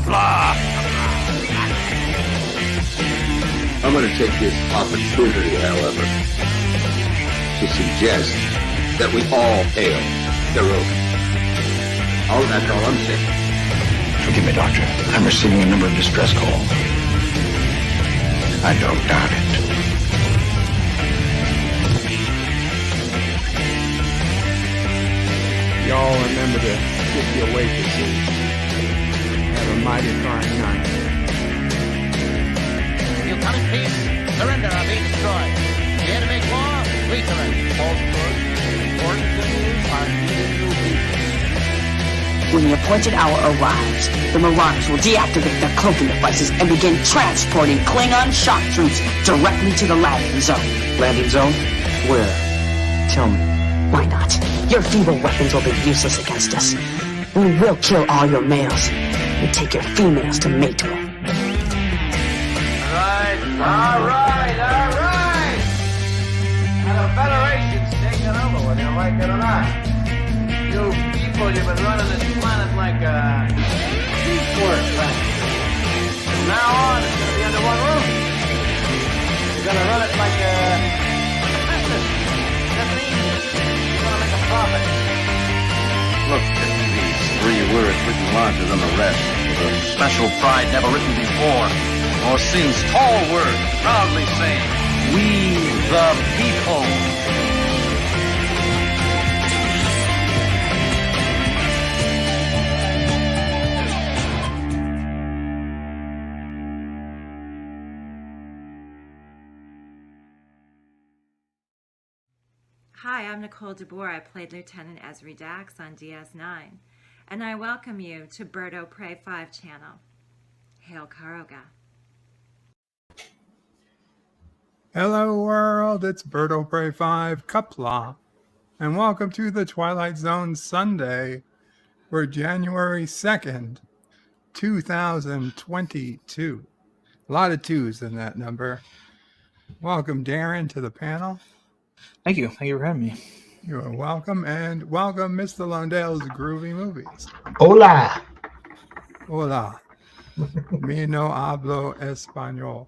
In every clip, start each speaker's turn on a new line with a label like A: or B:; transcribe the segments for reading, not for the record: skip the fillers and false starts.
A: Qapla!
B: I'm going to take this opportunity, however, to suggest that we all hail heroic. Oh, that's all I'm saying.
A: Forgive me, Doctor. I'm receiving a number of distress calls. I don't doubt it.
C: Y'all remember to get your waitresses. Have a mighty fine night.
D: You come in peace, surrender or be destroyed. Here to make war, we surrender. False good, important things are needed to be.
E: When the appointed hour arrives, the Marauders will deactivate their cloaking devices and begin transporting Klingon shock troops directly to the landing zone.
F: Landing zone? Where? Tell me.
E: Why not? Your feeble weapons will be useless against us. We will kill all your males and take your females to mate with.
D: All right. Now the Federation's taking over, whether you like it or not. You people, you've been running this planet like a seaport factory. From now on, it's going to be under one roof. You're going to run it like a business. That means you're going to make a profit.
B: Look at these 3 words written larger than the rest.
G: The special pride never written before or since. Tall word, proudly saying, we the people.
H: Hi, I'm Nicole DeBoer. I played Lieutenant Ezri Dax on DS9, and I welcome you to Bird O' Prey 5 channel. Hail Karoga.
C: Hello world, it's Bird O' Prey 5 Qapla, and welcome to the Twilight Zone Sunday for January 2nd, 2022. A lot of twos in that number. Welcome, Darren, to the panel.
I: Thank you. Thank you for having me.
C: You are welcome, and welcome, Mr. Londale's Groovy Movies.
J: Hola.
C: Hola. Me no hablo español.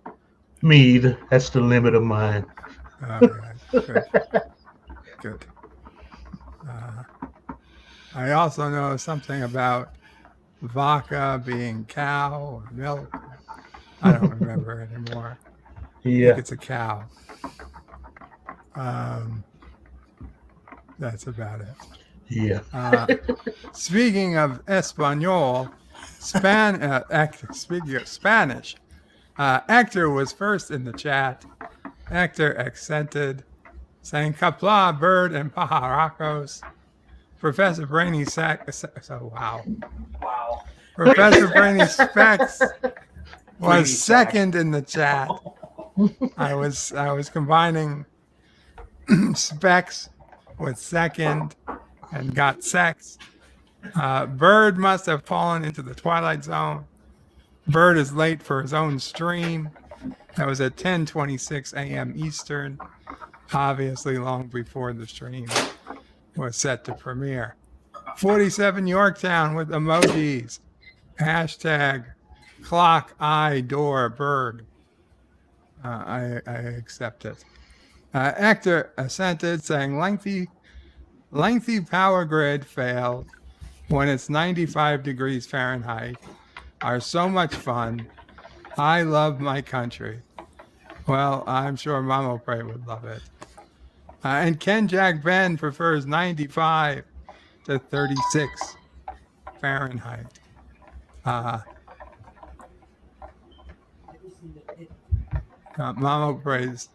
J: Me either. That's the limit of mine.
C: All right. Good. I also know something about vodka being cow or milk. I don't remember anymore.
J: Yeah.
C: I think it's a cow. That's about it.
J: Yeah.
C: Speaking of Espanol, speaking of Spanish, Hector was first in the chat. Hector accented, saying Qapla, bird, and pajaracos. Professor Brainy wow. Professor Brainy Specs was second in the chat. I was combining Specs with second and got sex. Bird must have fallen into the Twilight Zone. Bird is late for his own stream. That was at 10:26 a.m. Eastern, obviously long before the stream was set to premiere. 47 Yorktown with emojis. Hashtag clock eye door bird. I accept it. Hector assented, saying lengthy power grid failed when it's 95 degrees Fahrenheit are so much fun. I love my country. Well, I'm sure Mama Prey would love it. And Ken Jack Ben prefers 95 to 36 Fahrenheit. Mama Prey's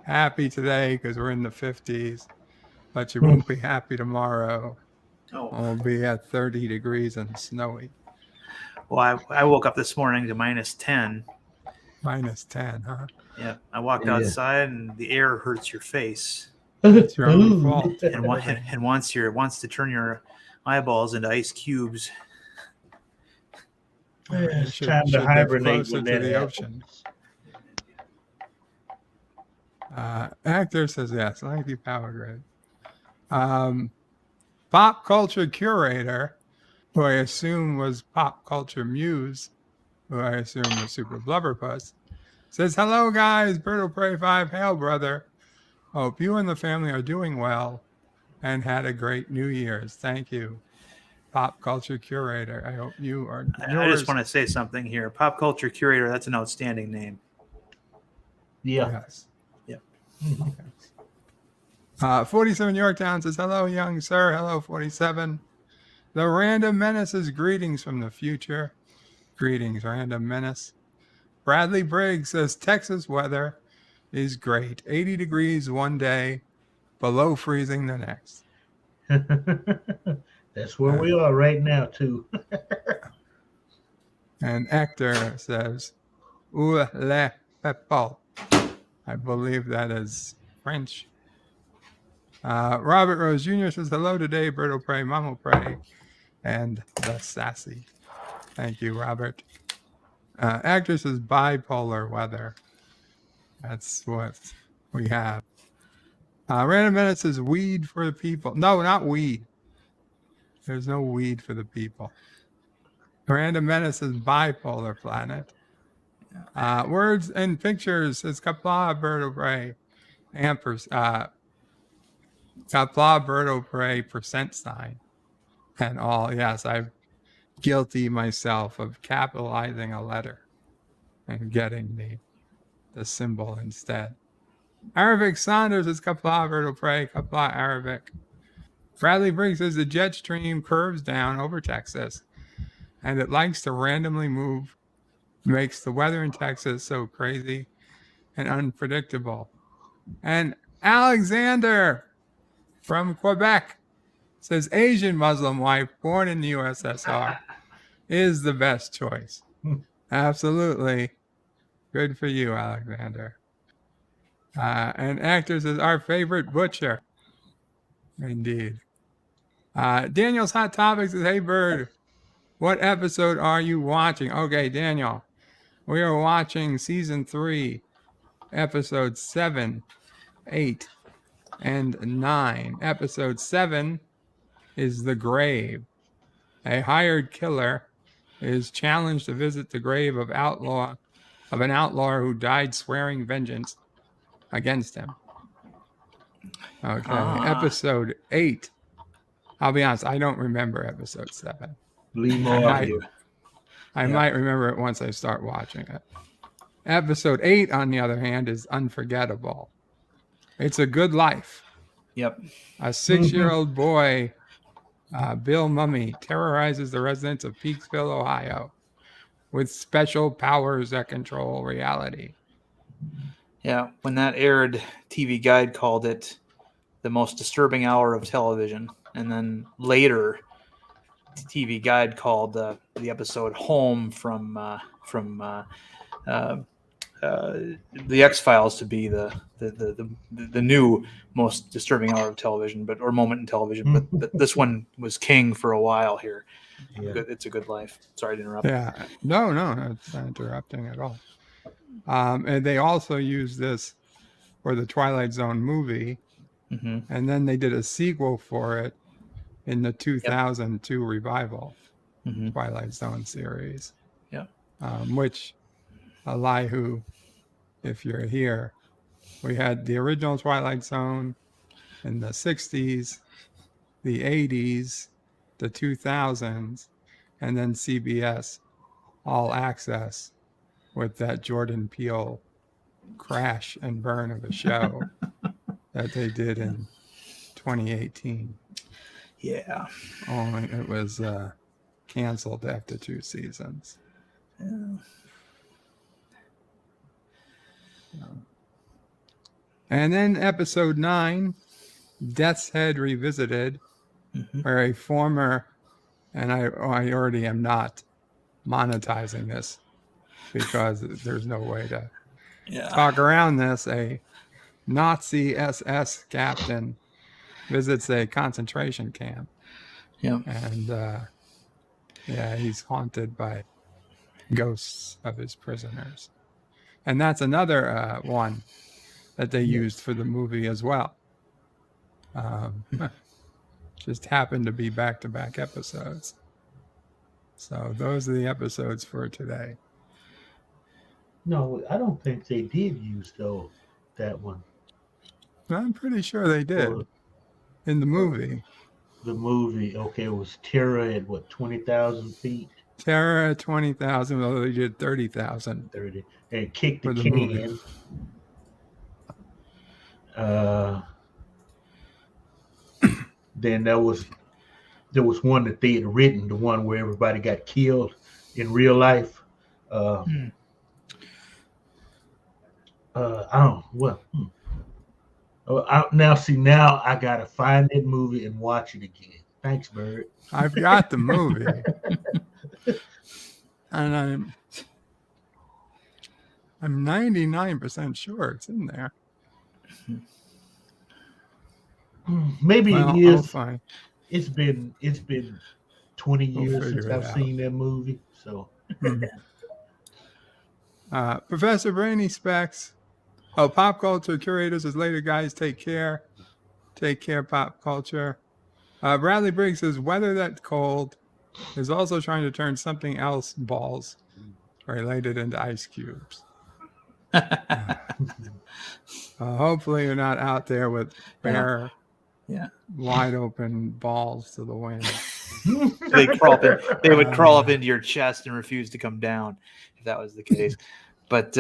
C: happy today because we're in the 50s, but you won't be happy tomorrow. We'll be at 30 degrees and snowy.
I: Well, I woke up this morning to minus 10.
C: Minus 10, huh?
I: Yeah, I walked outside and the air hurts your face.
C: It's your own fault.
I: And wants to turn your eyeballs into ice cubes.
J: It's time to hibernate
C: closer to the ocean. Actor says yes, I like the power grid. Pop culture curator who I assume was Pop Culture Muse, who I assume was Super Blubberpuss, says, hello, guys. Birdo Prey 5. Hail, brother. Hope you and the family are doing well and had a great New Year's. Thank you, Pop Culture Curator. I hope you are.
I: I just want to say something here. Pop Culture Curator, that's an outstanding name.
J: Yeah.
C: Yes.
I: Yep.
C: Yes. 47 Yorktown says, hello, young sir. Hello, 47. The Random Menace's greetings from the future. Greetings, Random Menace. Bradley Briggs says, Texas weather is great. 80 degrees one day, below freezing the next.
J: That's where we are right now, too.
C: And Hector says, Où le people? I believe that is French. Robert Rose Jr. says, hello today, Birdo Prey, Mamo Prey, and the Sassy. Thank you, Robert. Actor says, bipolar weather. That's what we have. Random Minute says, weed for the people. No, not weed. There's no weed for the people. Random Menace says bipolar planet. Words and pictures says Qapla Birdo Prey. Qapla Birdo Prey %sign. And all. Yes, I'm guilty myself of capitalizing a letter and getting the symbol instead. Arabic Saunders is Qapla Birdo Prey. Qapla Arabic. Bradley Briggs says the jet stream curves down over Texas, and it likes to randomly move, makes the weather in Texas so crazy and unpredictable. And Alexander from Quebec says Asian Muslim wife born in the USSR is the best choice. Absolutely. Good for you, Alexander. And actor says our favorite butcher. Indeed. Daniel's Hot Topics says, hey, Bird, what episode are you watching? Okay, Daniel, we are watching season 3, episodes 7, 8, and 9. Episode 7 is The Grave. A hired killer is challenged to visit the grave of an outlaw who died swearing vengeance against him. Okay, episode 8. I'll be honest, I don't remember episode 7. I might remember it once I start watching it. Episode 8, on the other hand, is unforgettable. It's a Good Life.
I: Yep.
C: A 6-year-old boy, Bill Mumy, terrorizes the residents of Peaksville, Ohio, with special powers that control reality.
I: Yeah, when that aired, TV Guide called it the most disturbing hour of television. And then later, TV Guide called the episode "Home" from the X-Files to be the new most disturbing hour of television, or moment in television. But this one was king for a while here. Yeah. It's a Good Life. Sorry to interrupt.
C: Yeah, no, it's not interrupting at all. And they also used this for the Twilight Zone movie, and then they did a sequel for it in the 2002 revival Twilight Zone series.
I: Yep.
C: Which, Elihu, if you're here, we had the original Twilight Zone in the 60s, the 80s, the 2000s, and then CBS All Access with that Jordan Peele crash and burn of a show that they did in 2018.
I: Yeah.
C: Only it was canceled after 2 seasons.
I: Yeah.
C: And then episode 9, Death's Head Revisited, where a former, and I already am not monetizing this because there's no way to talk around this, a Nazi SS captain visits a concentration camp.
I: Yeah.
C: And he's haunted by ghosts of his prisoners. And that's another one that they used for the movie as well. Just happened to be back-to-back episodes. So those are the episodes for today.
J: No, I don't think they did use that one
C: I'm pretty sure they did
J: for
C: in the movie.
J: the movie. Okay, it was Terror at what, 20,000 feet?
C: Terror at 20,000, although they did 30,000
J: 30, and Kick the
C: for the movie.
J: Can. Then there was one that they had written, the one where everybody got killed in real life. I don't well. Now I gotta find that movie and watch it again. Thanks, Bird.
C: I've got the movie, and I'm 99% sure it's in there.
J: Maybe
C: Well,
J: it is.
C: I'll find.
J: It's been 20 years since
C: figure it
J: I've
C: out.
J: seen that movie. So
C: Professor Brainy Specs. Oh, pop culture curators as later guys. Take care. Take care, pop culture. Bradley Briggs says weather that's cold is also trying to turn something else balls related into ice cubes. Hopefully you're not out there with bare, wide open balls to the wind.
I: They would crawl up into your chest and refuse to come down if that was the case. But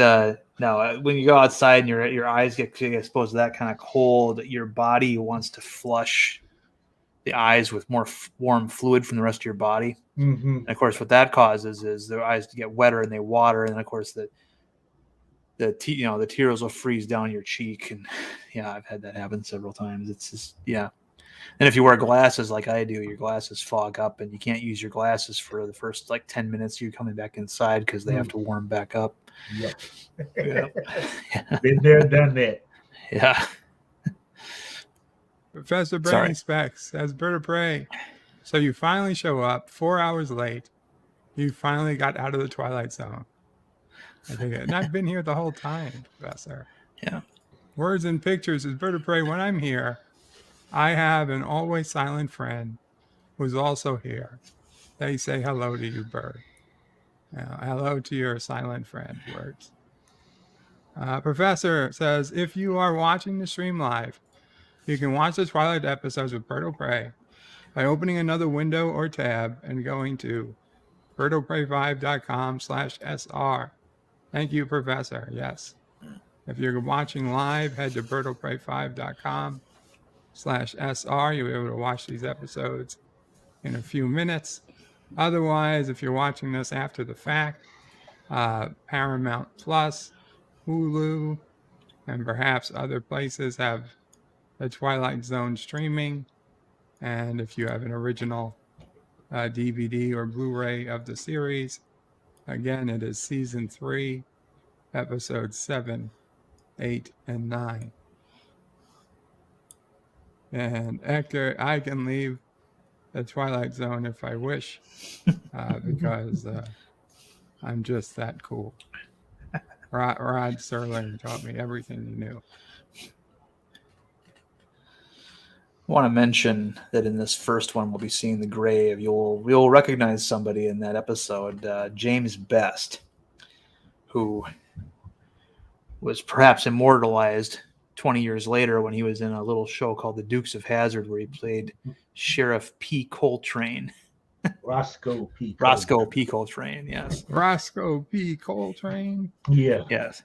I: no, when you go outside and your eyes get exposed to that kind of cold, your body wants to flush the eyes with more warm fluid from the rest of your body.
J: Mm-hmm.
I: And of course, what that causes is their eyes get wetter and they water, and of course the tears will freeze down your cheek. And yeah, I've had that happen several times. It's just And if you wear glasses like I do, your glasses fog up and you can't use your glasses for the first 10 minutes you're coming back inside because they have to warm back up.
J: Yep.
I: Yeah.
J: Been there, done that.
I: Yeah.
C: Professor Brainy Specs says, Bird of Prey. So you finally show up 4 hours late. You finally got out of the Twilight Zone. I think, and I've been here the whole time, Professor.
I: Yeah.
C: Words and pictures is Bird of Prey. When I'm here, I have an always silent friend who's also here. They say hello to you, Bird. Hello to your silent friend, words. Professor says, if you are watching the stream live, you can watch the Twilight episodes with Bird of Prey by opening another window or tab and going to birdofprey5.com/SR. Thank you, Professor. Yes. If you're watching live, head to birdofprey5.com/SR. You'll be able to watch these episodes in a few minutes. Otherwise, if you're watching this after the fact, Paramount Plus, Hulu, and perhaps other places have the Twilight Zone streaming. And if you have an original DVD or Blu-ray of the series, again, it is season 3, episodes 7, 8, and 9. And Hector, I can leave the Twilight Zone if I wish, because I'm just that cool. Rod Serling taught me everything he knew.
I: I want to mention that in this first one, we'll be seeing the grave. You'll recognize somebody in that episode, James Best, who was perhaps immortalized 20 years later when he was in a little show called The Dukes of Hazzard, where he played Sheriff P. Coltrane.
J: Roscoe P.
I: Coltrane, yes.
C: Roscoe P. Coltrane?
J: Yeah.
I: Yes.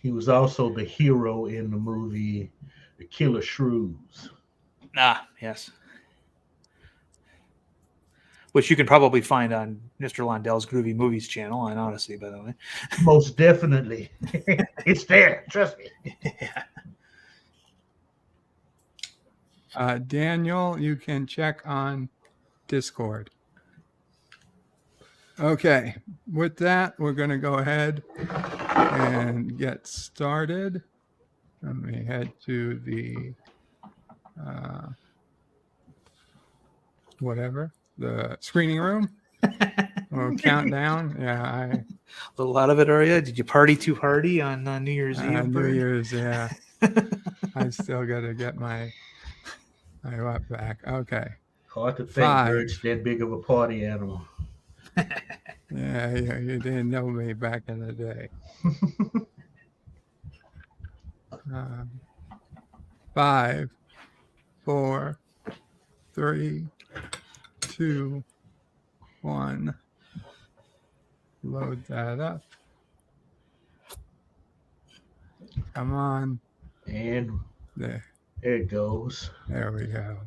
J: He was also the hero in the movie The Killer Shrews.
I: Ah, yes. Which you can probably find on Mr. Londell's Groovy Movies channel on Odyssey, by the way.
J: Most definitely. It's there. Trust me.
C: Daniel, you can check on Discord. Okay, with that, we're going to go ahead and get started. Let me head to the the screening room. We'll count down. Yeah,
I: a little out of it, are you? Did you party too hardy on New Year's Eve?
C: New Year's, yeah. I still got to get my what back. Okay.
J: Hard to think Bird's that big of a party animal.
C: Yeah, you didn't know me back in the day. 5, 4, 3, 2, 1. Load that up. Come on.
J: And
C: There
J: it goes.
C: we go.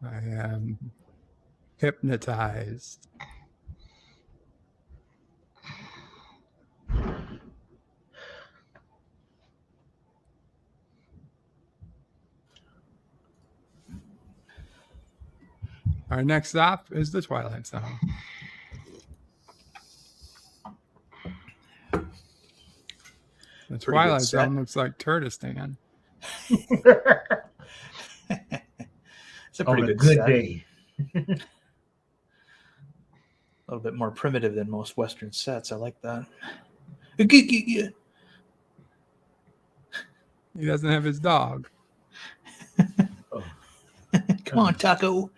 C: I am hypnotized. Our next stop is the Twilight Zone. The Twilight Zone looks like Turtistan.
I: It's a
J: On
I: pretty
J: a
I: good
J: good
I: set.
J: day.
I: A little bit more primitive than most Western sets. I like that.
C: He doesn't have his dog.
J: Oh.
I: Come on, Taco.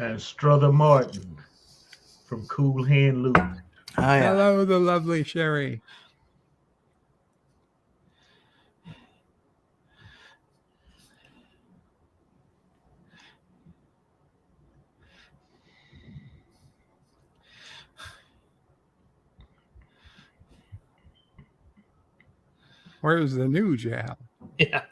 J: And Strother Martin from Cool Hand Luke.
I: Oh, yeah.
C: Hello, the lovely Sherry. Where's the new jail?
I: Yeah.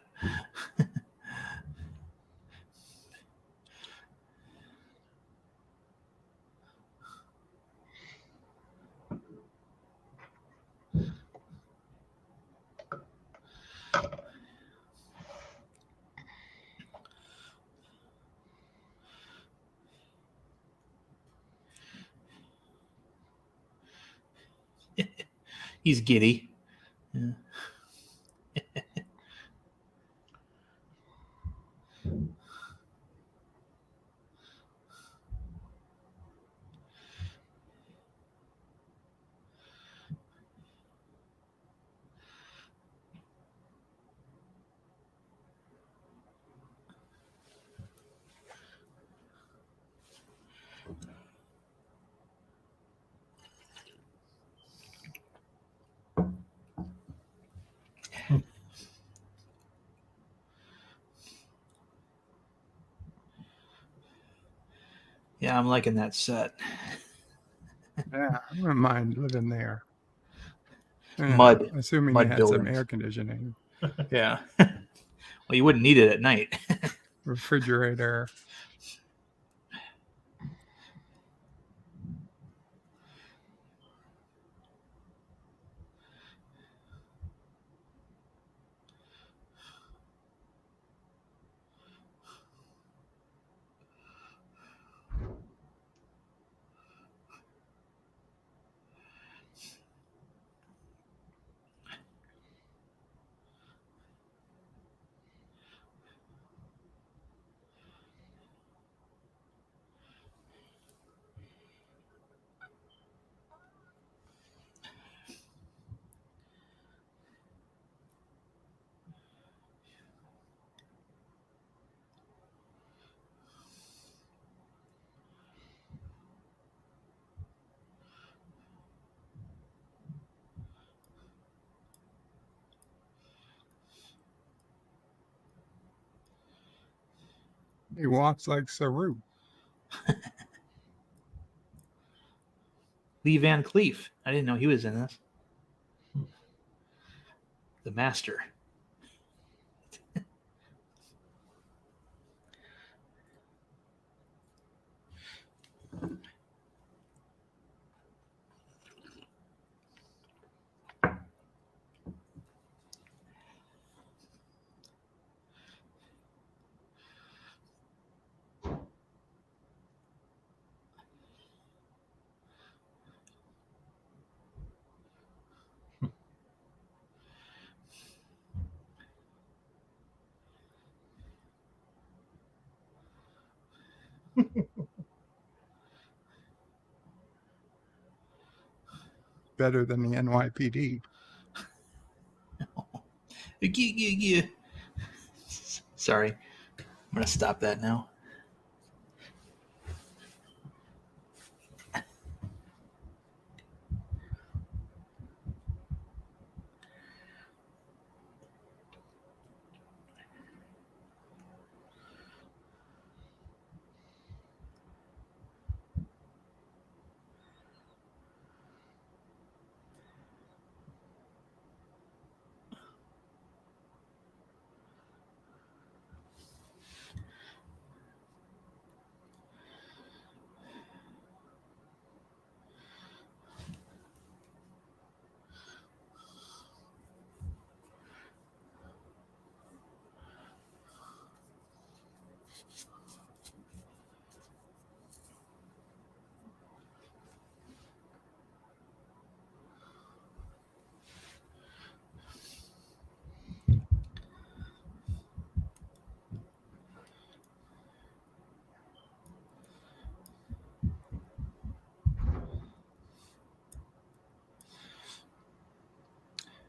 I: He's giddy. Yeah. Yeah, I'm liking that set.
C: Yeah, I wouldn't mind living there. Yeah,
I: Mud.
C: assuming
I: Mud
C: they had some
I: buildings.
C: air conditioning,
I: Yeah. Well, you wouldn't need it at night.
C: refrigerator. He walks like Saru.
I: Lee Van Cleef. I didn't know he was in this. The Master.
C: Better than the NYPD.
I: Sorry. I'm going to stop that now.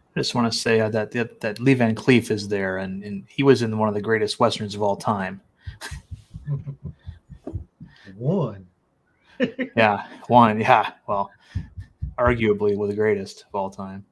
I: I just want to say that Lee Van Cleef is there, and he was in one of the greatest westerns of all time.
J: One.
I: Yeah, one. Yeah, well, arguably one of the greatest of all time.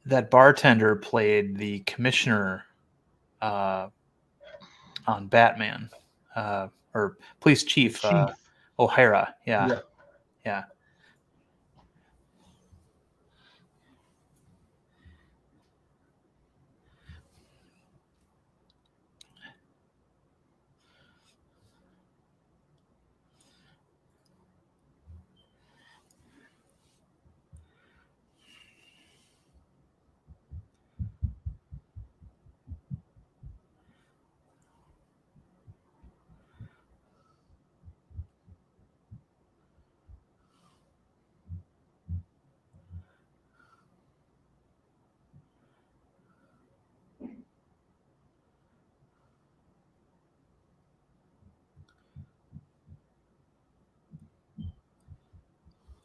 I: That bartender played the commissioner on Batman, or police chief, O'Hara. Yeah.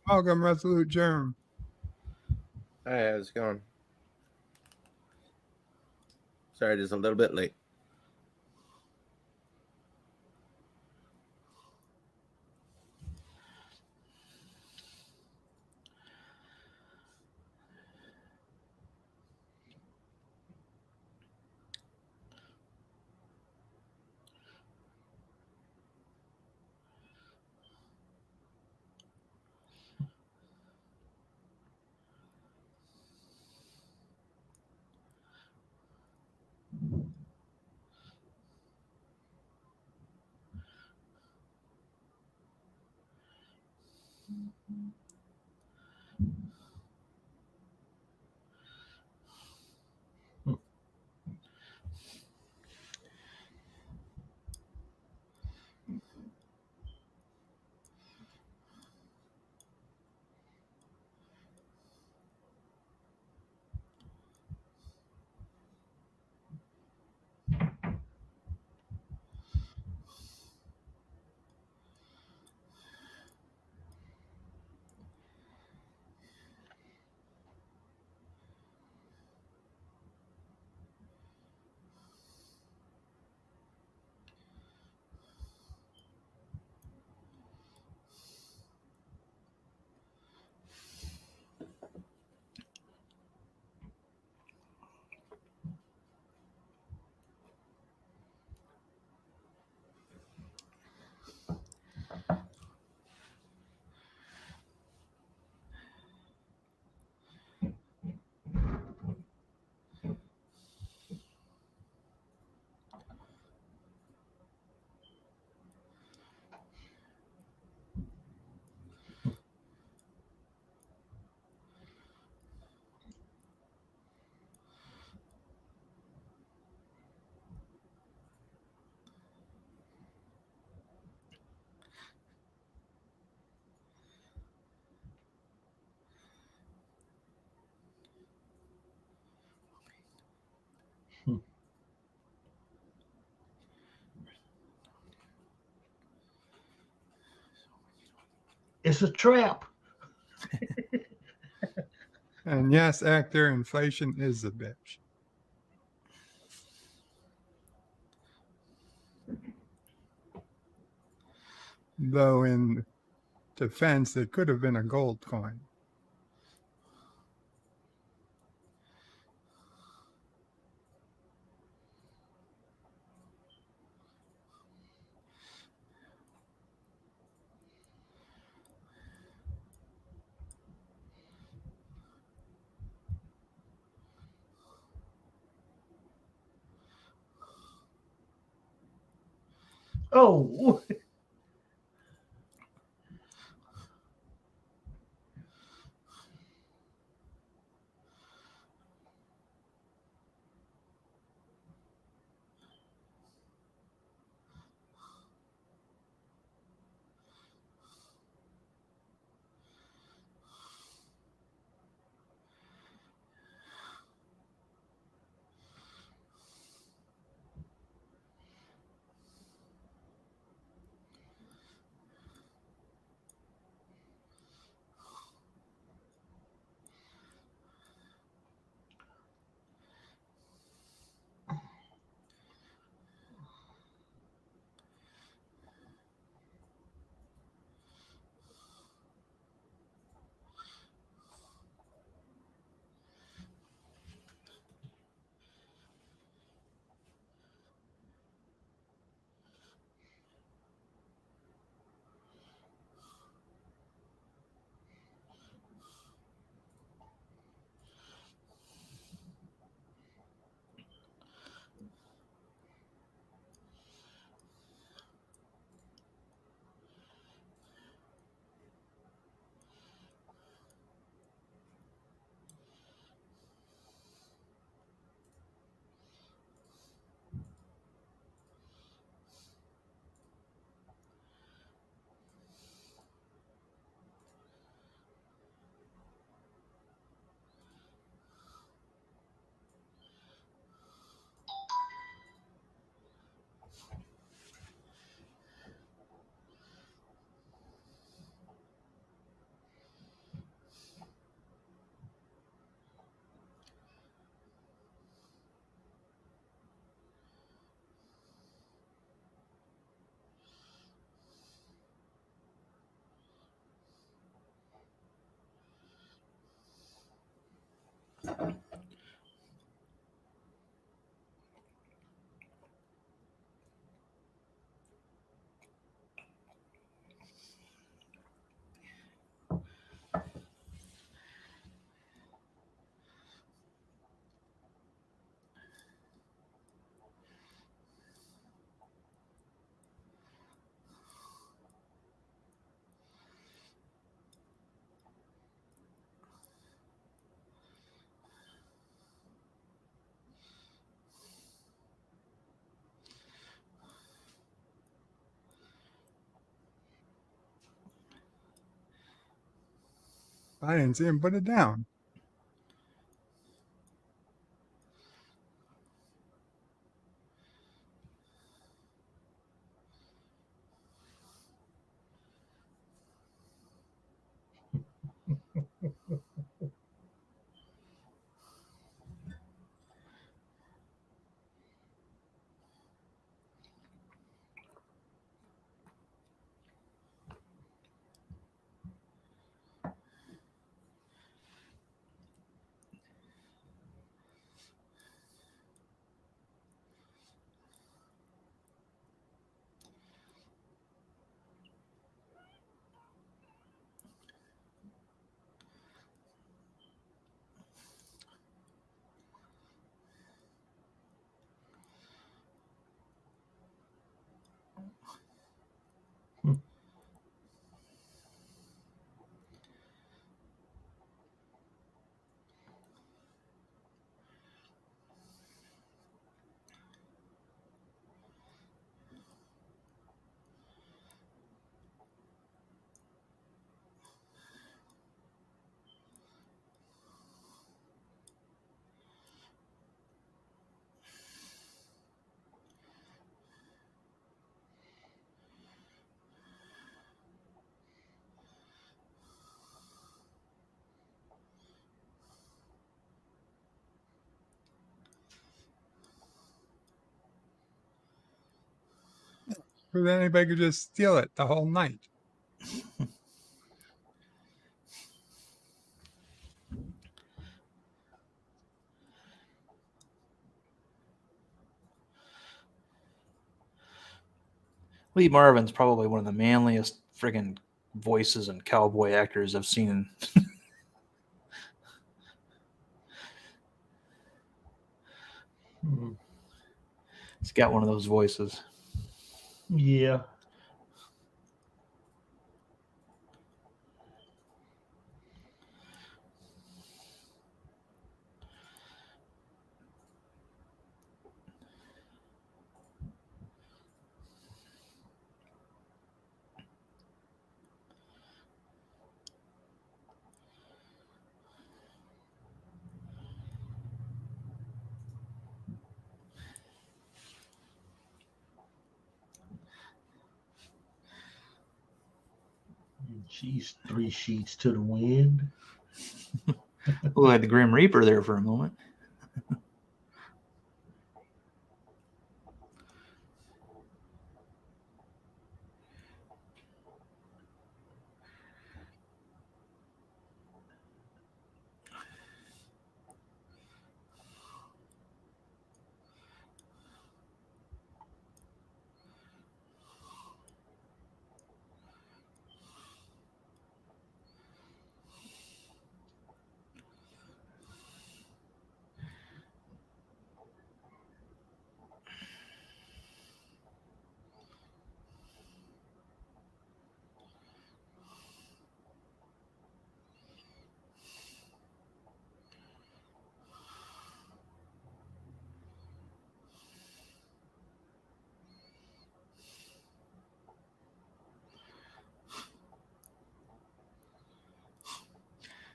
C: Welcome, Resolute Germ.
K: Hi, how's it going? Sorry, just a little bit late.
J: It's a trap.
C: And yes, actor, inflation is a bitch. Though in defense, it could have been a gold coin.
J: Oh,
C: I didn't see him put it down. Because anybody could just steal it the whole night.
I: Lee Marvin's probably one of the manliest friggin' voices and cowboy actors I've seen. He's got one of those voices.
J: Yeah. She's 3 sheets to the wind.
I: Oh, I had the Grim Reaper there for a moment.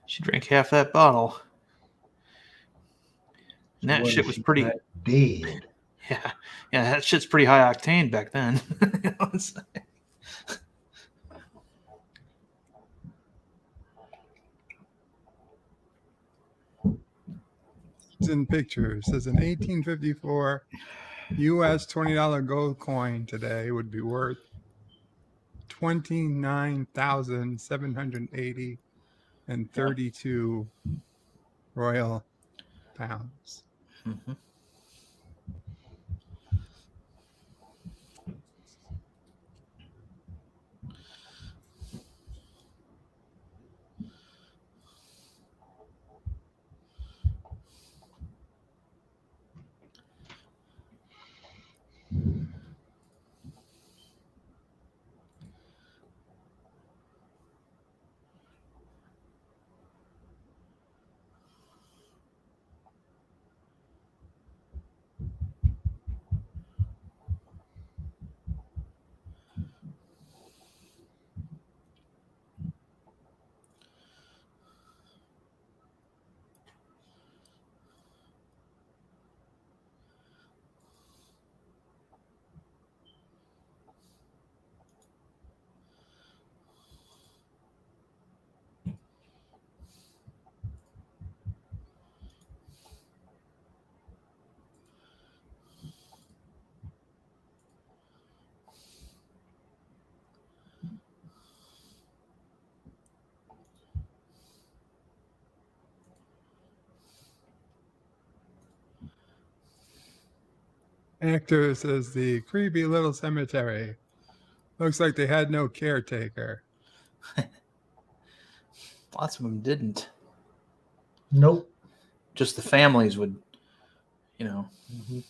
I: She drank half that bottle. And that shit was pretty
J: dead.
I: Yeah, that shit's pretty high octane back then.
C: In pictures says an 1854 U.S. $20 gold coin today would be worth 29,780 and 32 royal pounds.
I: Mm-hmm.
C: Actor says the creepy little cemetery looks like they had no caretaker.
I: Lots of them didn't.
J: Nope.
I: Just the families would, you know.
J: Mm-hmm.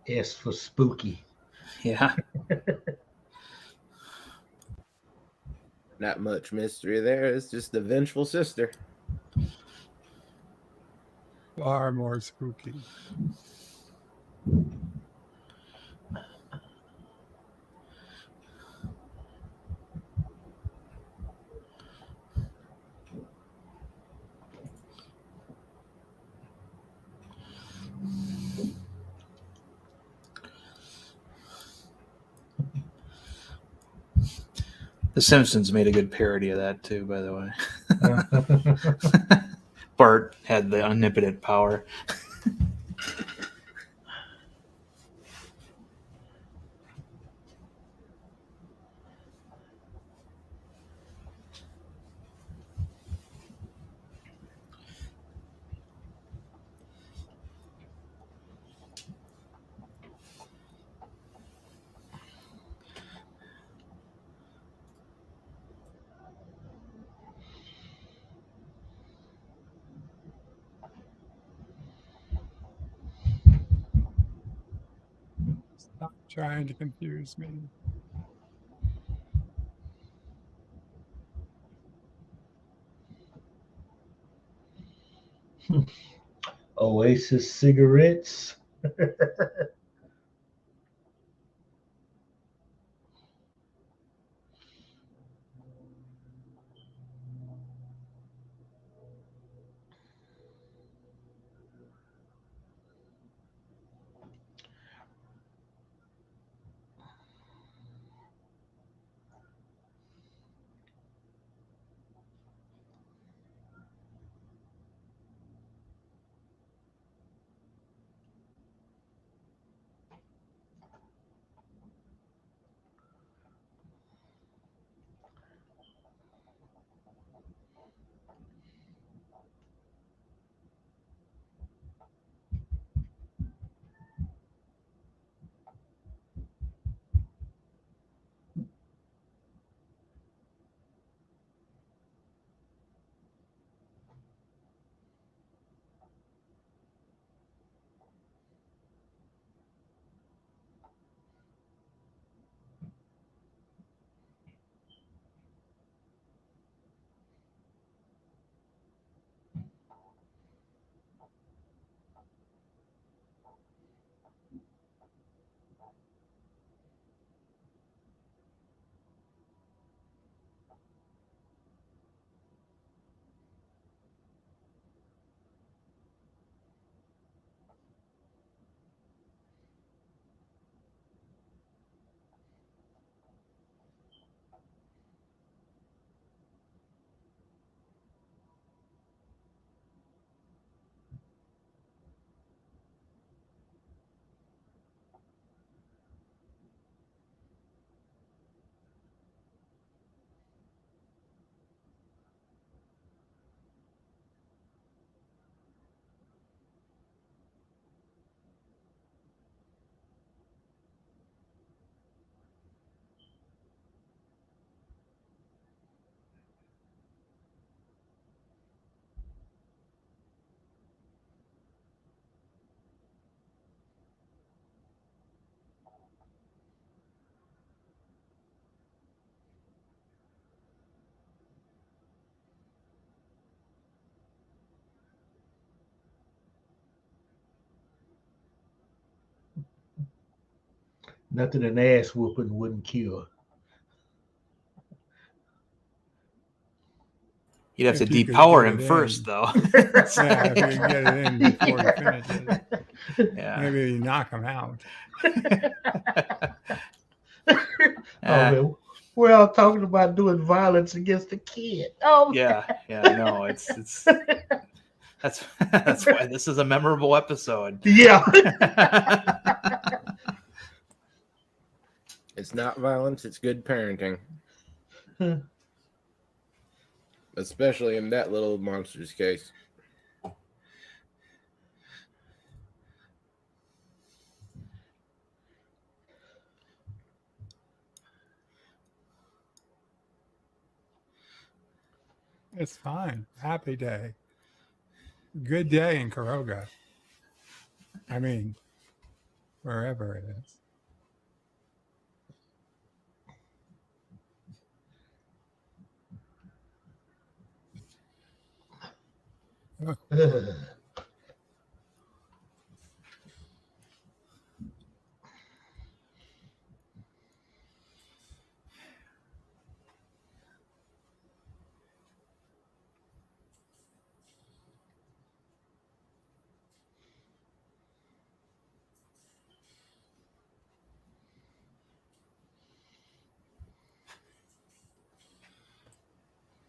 J: S for spooky.
I: Yeah.
K: Not much mystery there. It's just the vengeful sister.
C: Far more spooky.
I: The Simpsons made a good parody of that too, by the way. Bart had the omnipotent power.
C: Stop trying to confuse me.
J: Oasis cigarettes. Nothing an ass whooping wouldn't cure.
I: You'd have
C: If
I: to
C: you could
I: depower
C: get
I: him
C: it
I: first,
C: in.
I: though.
C: Yeah, if you can get it in before you finish it.
I: Yeah.
C: Maybe you knock him out.
J: Oh, man. We're all talking about doing violence against a kid. Oh,
I: yeah, no, it's that's why this is a memorable episode.
J: yeah.
K: It's not violence, it's good parenting. Especially in that little monster's case.
C: It's fine. Happy day. Good day in Karoga. I mean, wherever it is.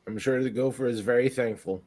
K: I'm sure the gopher is very thankful.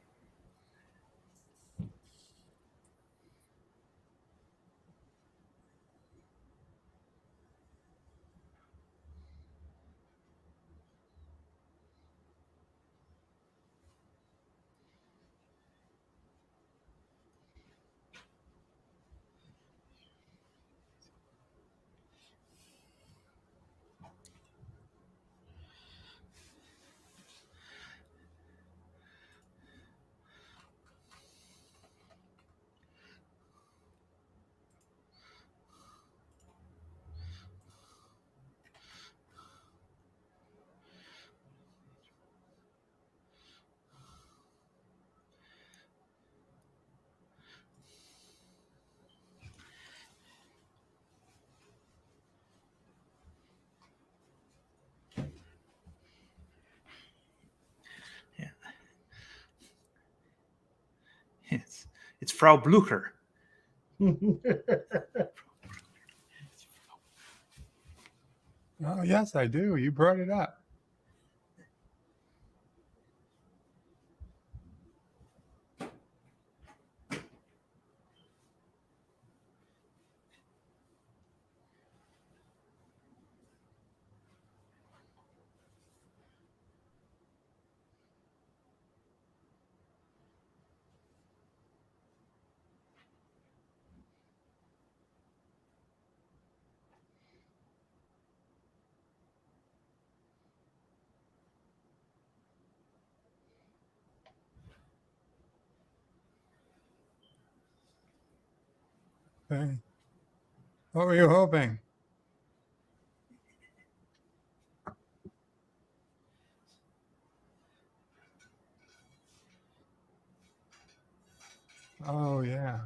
I: It's Frau Blucher.
C: Oh, yes, I do. You brought it up. Okay. What were you hoping? Oh, yeah.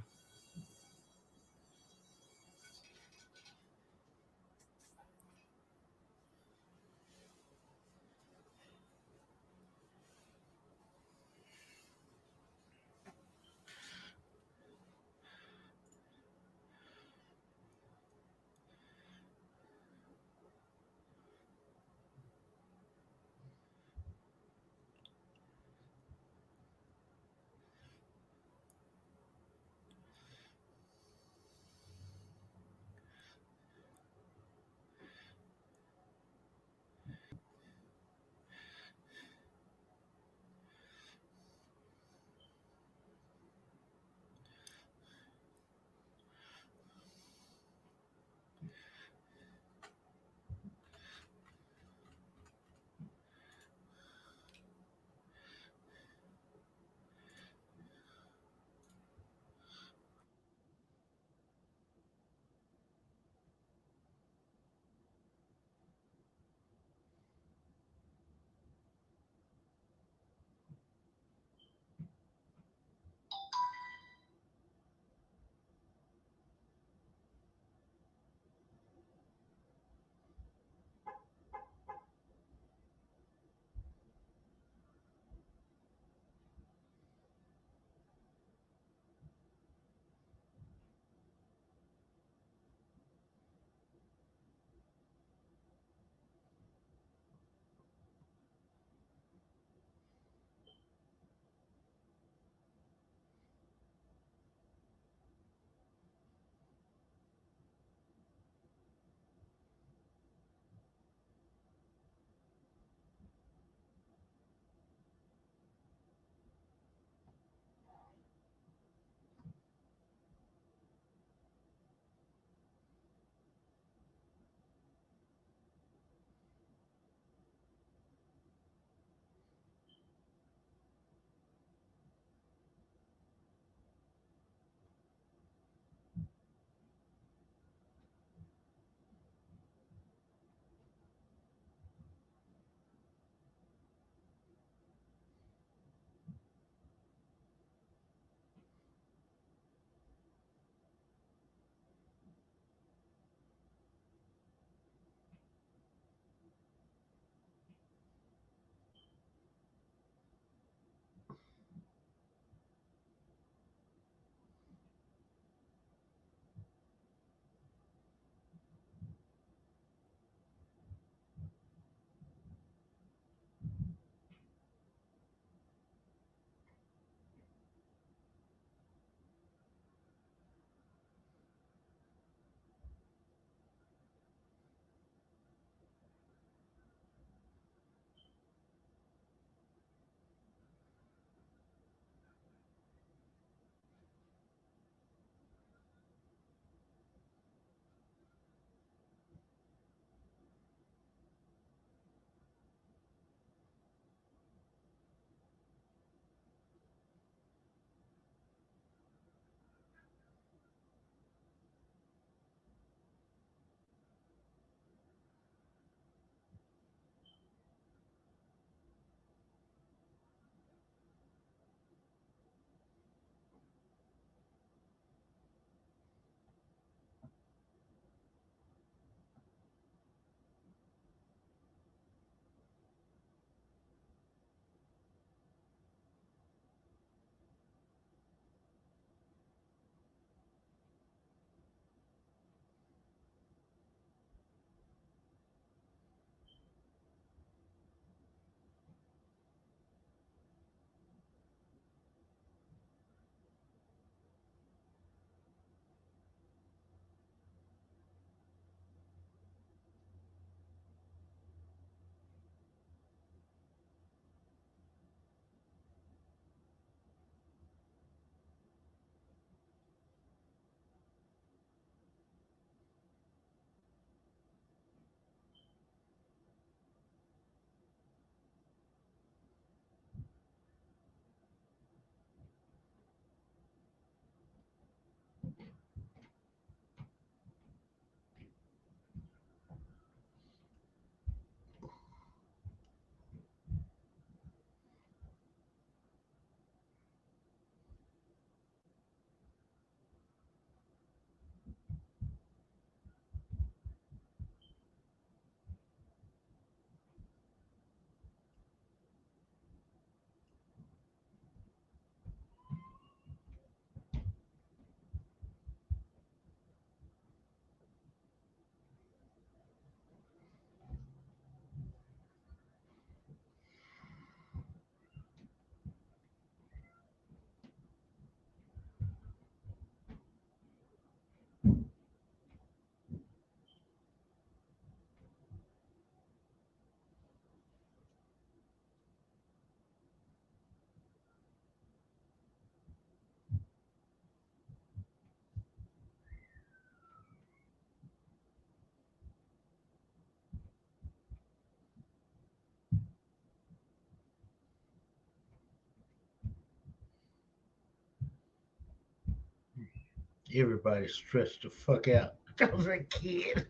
J: Everybody's stressed the fuck out. I was a kid.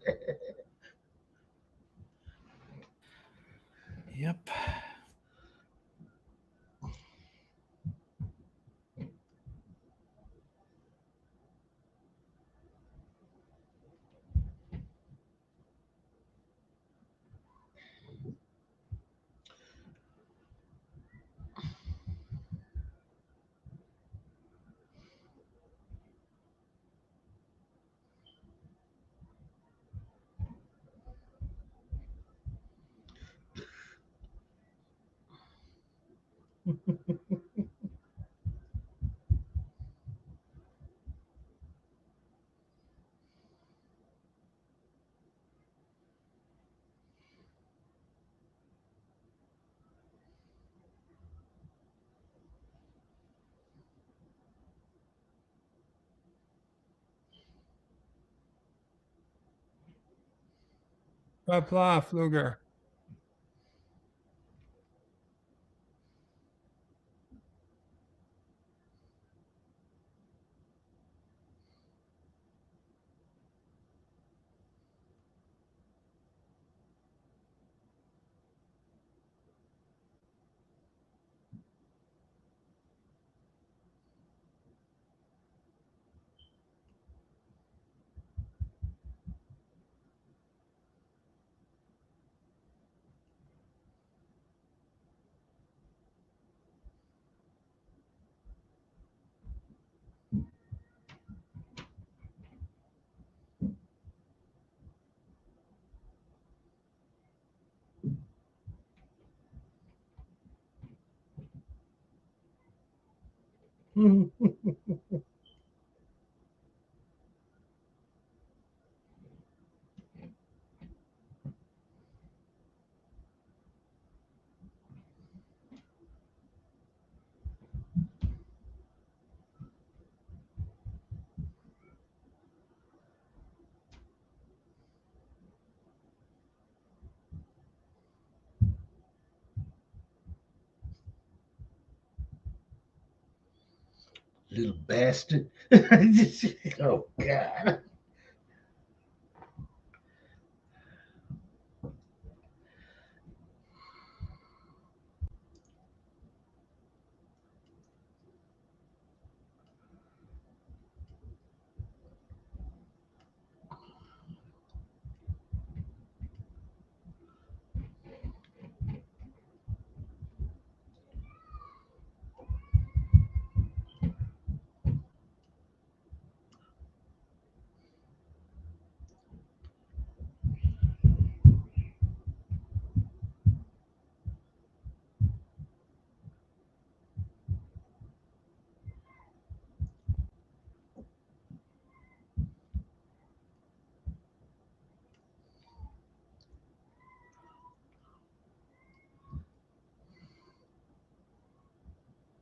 I: Yep.
C: Qapla, Fluger.
J: Little bastard. Oh, God.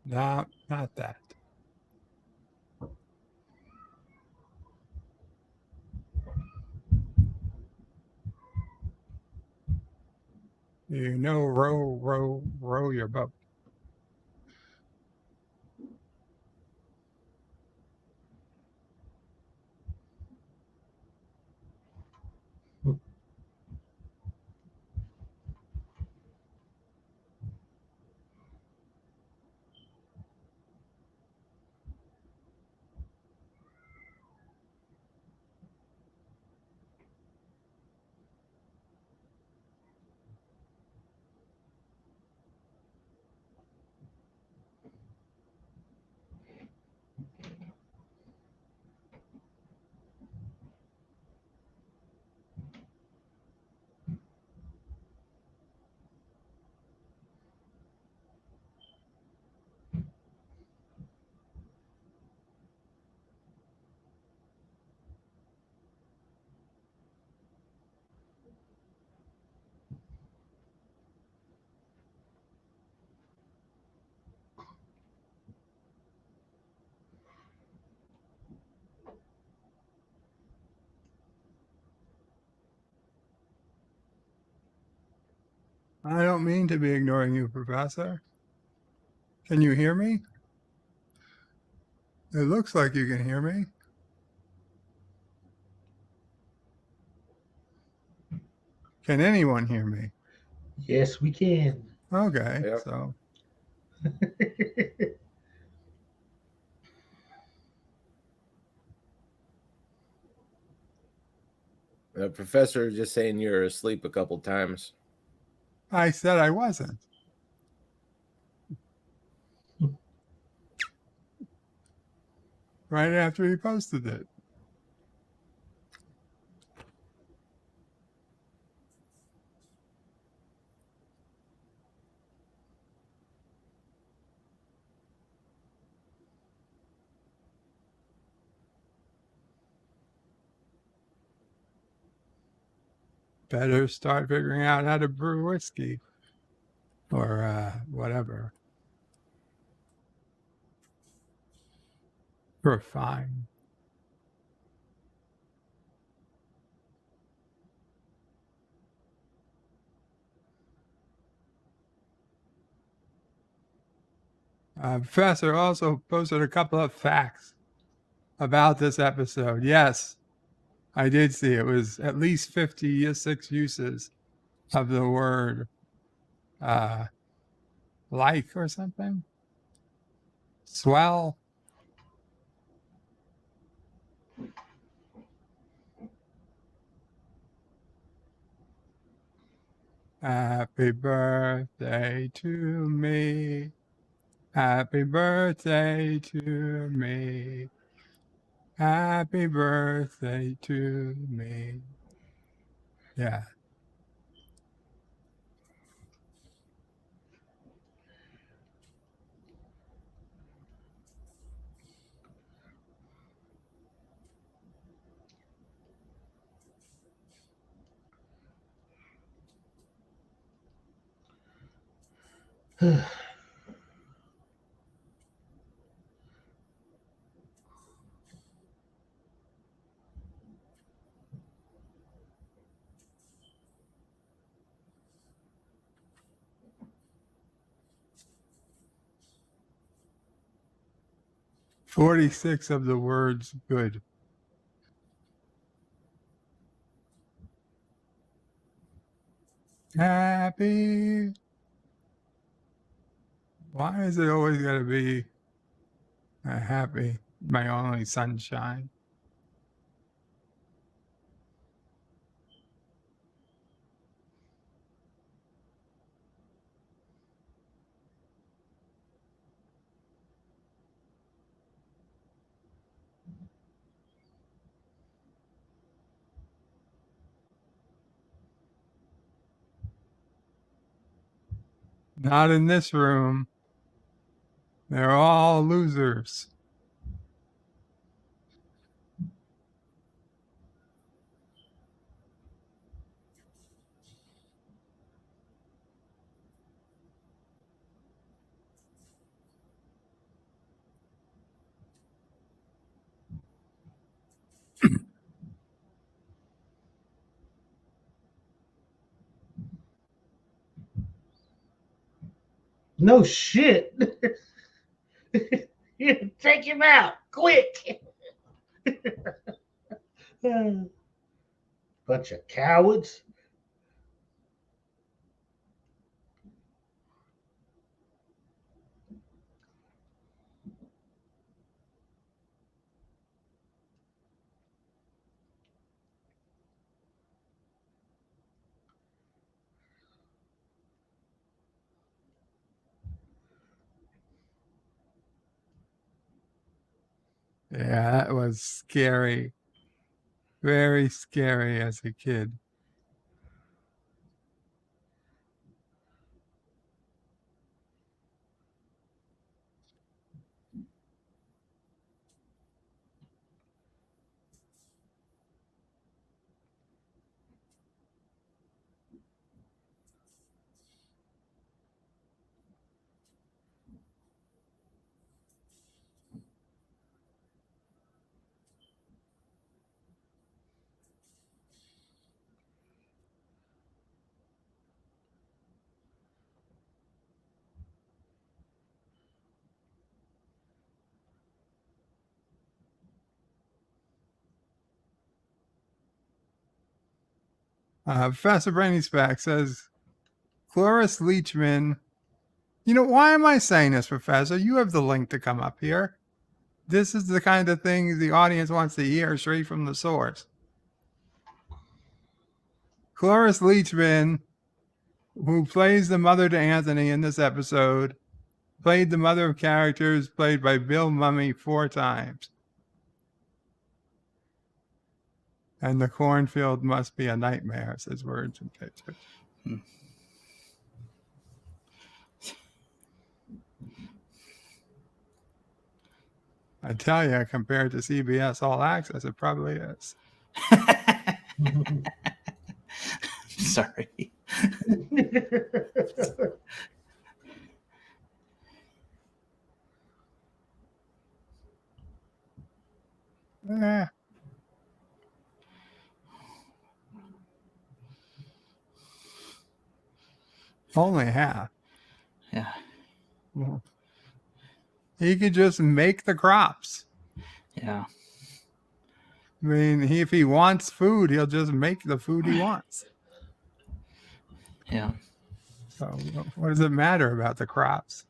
C: No, not that. You know, row your boat. I don't mean to be ignoring you, Professor. Can you hear me? It looks like you can hear me. Can anyone hear me?
J: Yes, we can.
C: Okay,
K: Yep.
C: so
K: The professor was just saying you're asleep a couple times.
C: I said I wasn't. Right after he posted it. Better start figuring out how to brew whiskey or whatever. Refine. Professor also posted a couple of facts about this episode. Yes, I did see it was at least 56 uses of the word like or something. Swell. Happy birthday to me. Happy birthday to me. Happy birthday to me. Yeah. "46 of the words good." Happy. Why is it always got to be happy? My only sunshine. Not in this room. They're all losers.
J: No shit. Take him out quick. Bunch of cowards.
C: Yeah, that was scary. Very scary as a kid. Professor Brainy Speck says, Cloris Leachman. You know, why am I saying this, Professor? You have the link to come up here. This is the kind of thing the audience wants to hear straight from the source. Cloris Leachman, who plays the mother to Anthony in this episode, played the mother of characters played by Bill Mumy 4 times. And the cornfield must be a nightmare, says Words and Pictures. I tell you, compared to CBS All Access, it probably is.
I: Sorry.
C: Eh. Only half.
I: Yeah.
C: Well, he could just make the crops.
I: Yeah.
C: I mean, if he wants food, he'll just make the food he wants.
I: Yeah.
C: So what does it matter about the crops?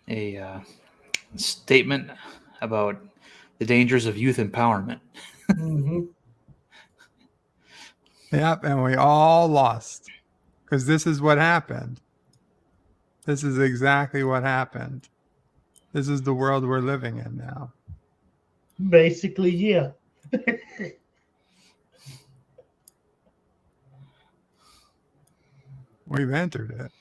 I: A statement about the dangers of youth empowerment.
J: Mm-hmm.
C: Yep, and we all lost. Because this is what happened. This is exactly what happened. This is the world we're living in now.
J: Basically, yeah.
C: We've entered it.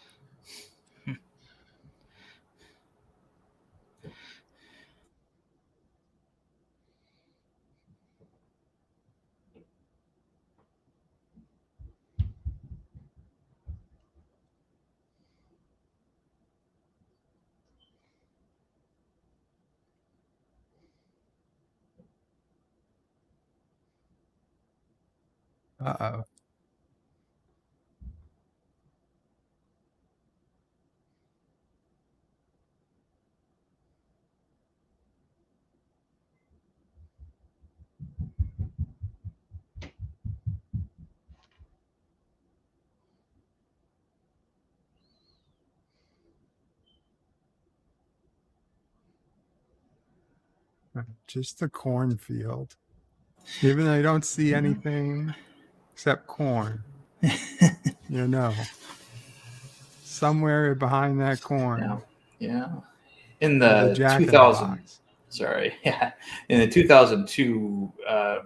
C: Uh-oh. Just the cornfield. Even though you don't see anything except corn. You know. Somewhere behind that corn.
I: Yeah. Yeah. In the
C: Jack
I: 2000, sorry, yeah, in the 2002, I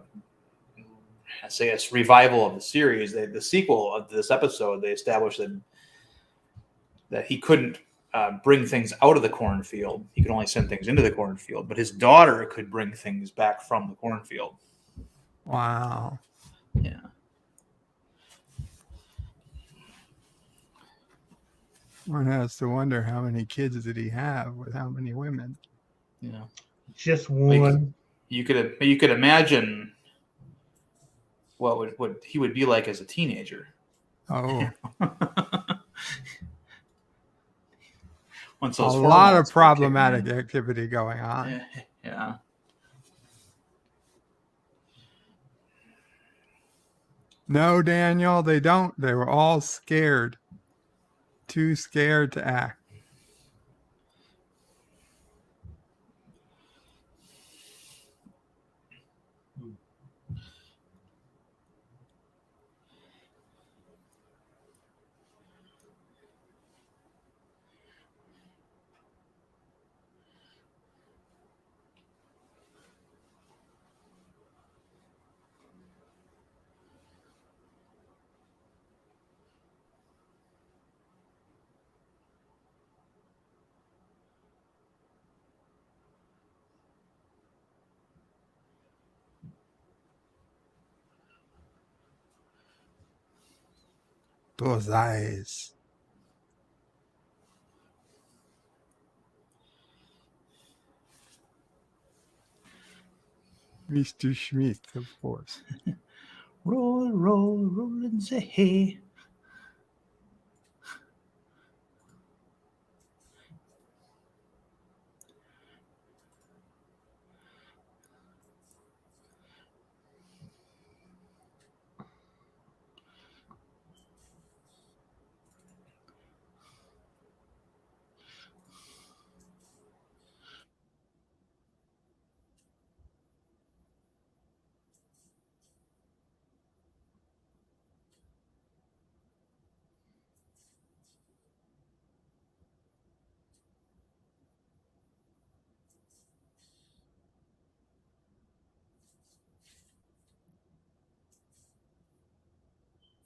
I: guess revival of the series, the sequel of this episode, they established that he couldn't bring things out of the cornfield. He could only send things into the cornfield, but his daughter could bring things back from the cornfield.
C: Wow.
I: Yeah.
C: One has to wonder how many kids did he have with how many women.
I: Yeah.
J: Just one.
I: You could imagine what he would be like as a teenager.
C: Oh.
I: Once
C: A
I: those
C: lot of
I: hormones
C: problematic
I: kick in.
C: activity going on.
I: Yeah.
C: No, Daniel, they don't. They were all scared. Too scared to act. Those eyes. Mr. Schmidt, of course.
I: Roll, roll, roll in the hay.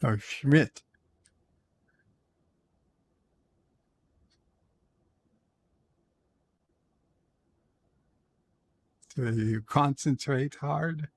C: Oh, Schmidt. Do you concentrate hard?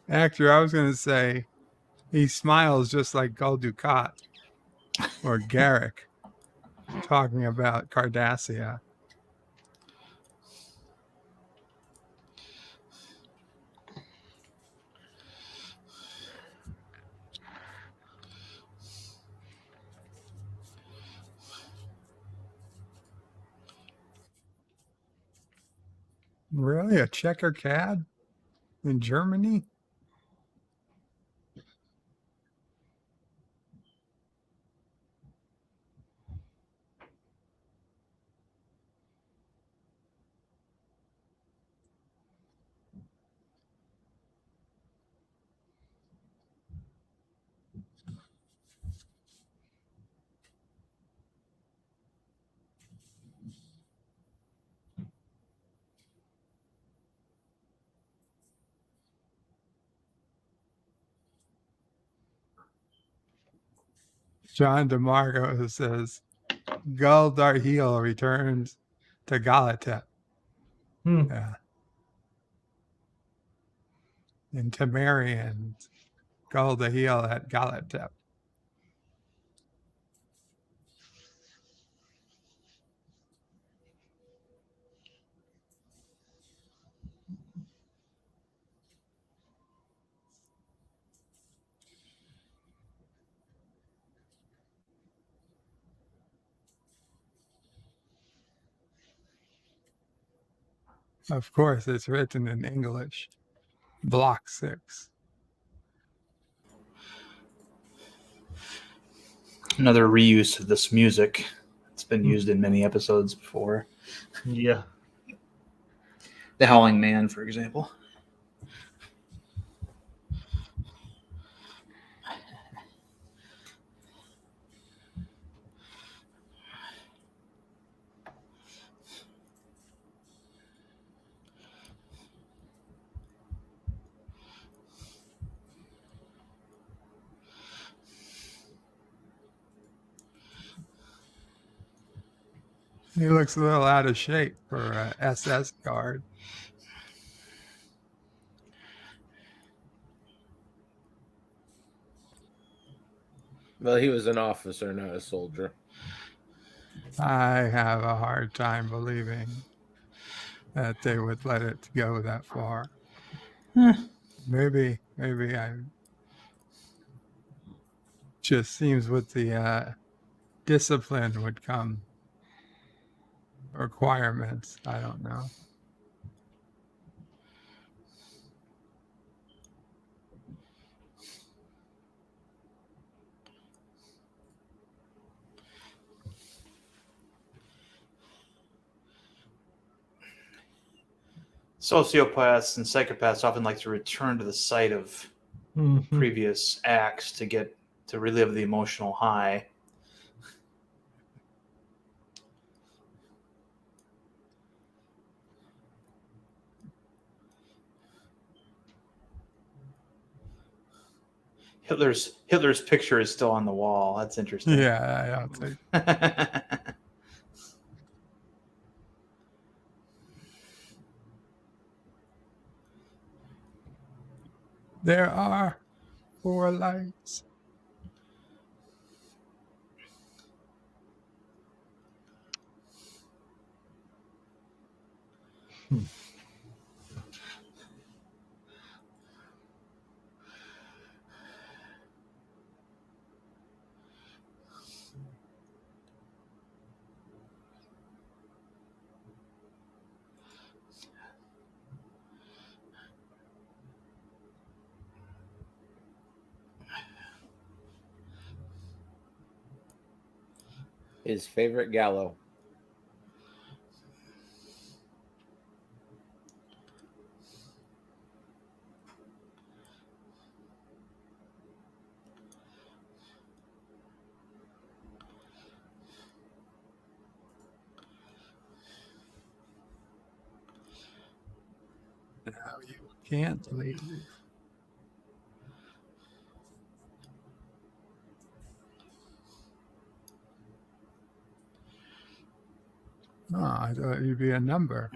C: Actor, I was going to say, he smiles just like Gul Dukat or Garrick talking about Cardassia. Really? A checker cad in Germany? John DeMarco says, Gul Darheel returns to Galatep. Yeah. And Temerian, Gul Darheel at Galatep. Of course, it's written in English. Block 6.
I: Another reuse of this music. It's been used in many episodes before.
J: Yeah.
I: The Howling Man, for example.
C: He looks a little out of shape for an SS guard.
K: Well, he was an officer, not a soldier.
C: I have a hard time believing that they would let it go that far. Maybe I just seems with the discipline would come requirements. I don't know.
I: Sociopaths and psychopaths often like to return to the site of previous acts to relive the emotional high. Hitler's picture is still on the wall. That's interesting.
C: Yeah, I don't think. There are 4 lights.
K: His favorite gallows.
C: Now you can't leave. Oh, I thought you'd be a number.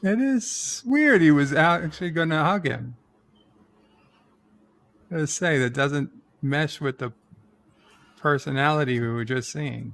C: It is weird he was actually going to hug him. Let's say that doesn't mesh with the personality we were just seeing.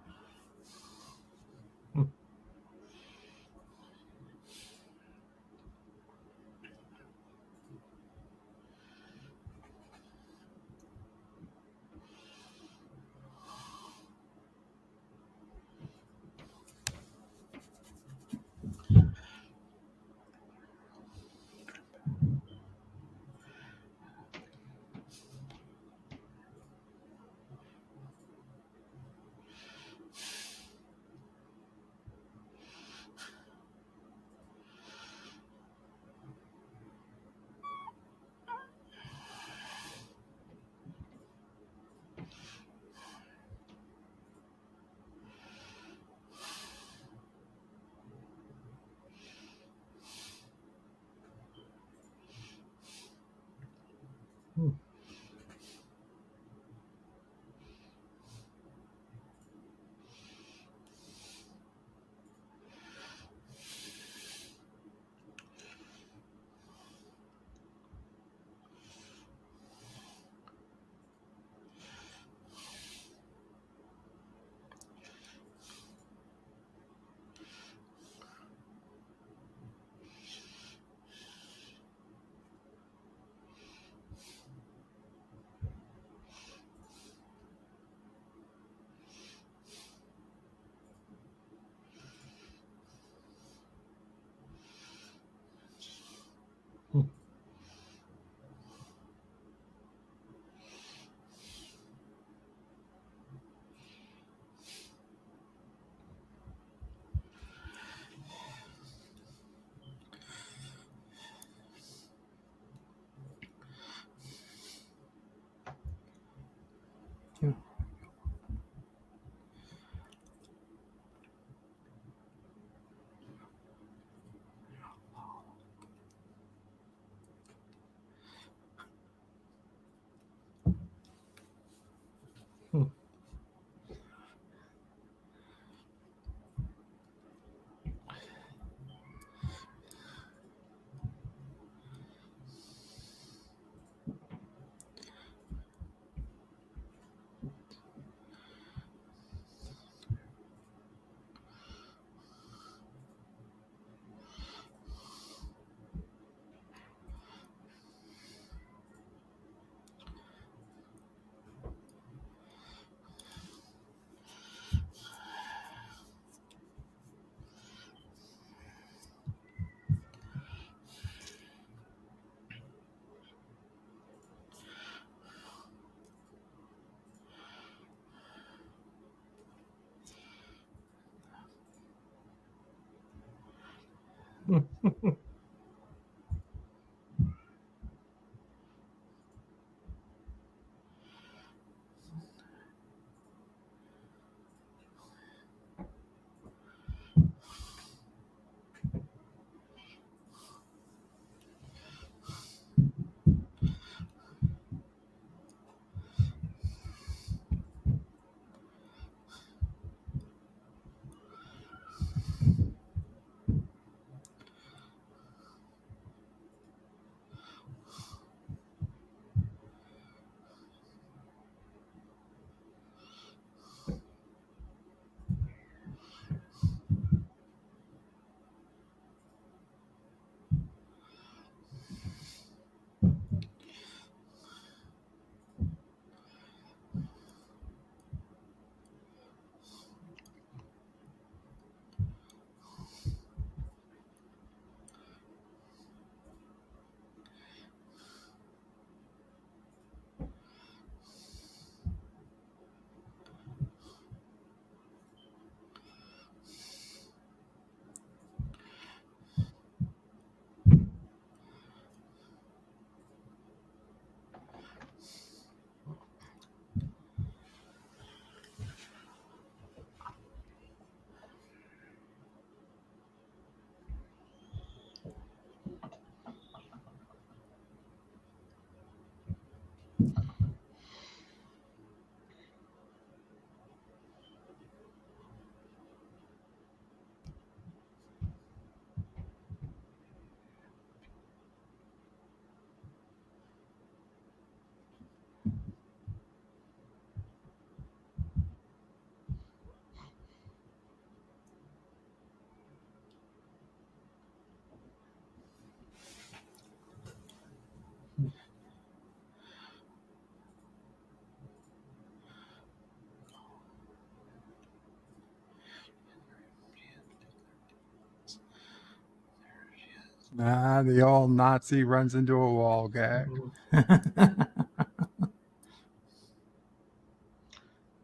C: Nah, the old Nazi runs into a wall gag.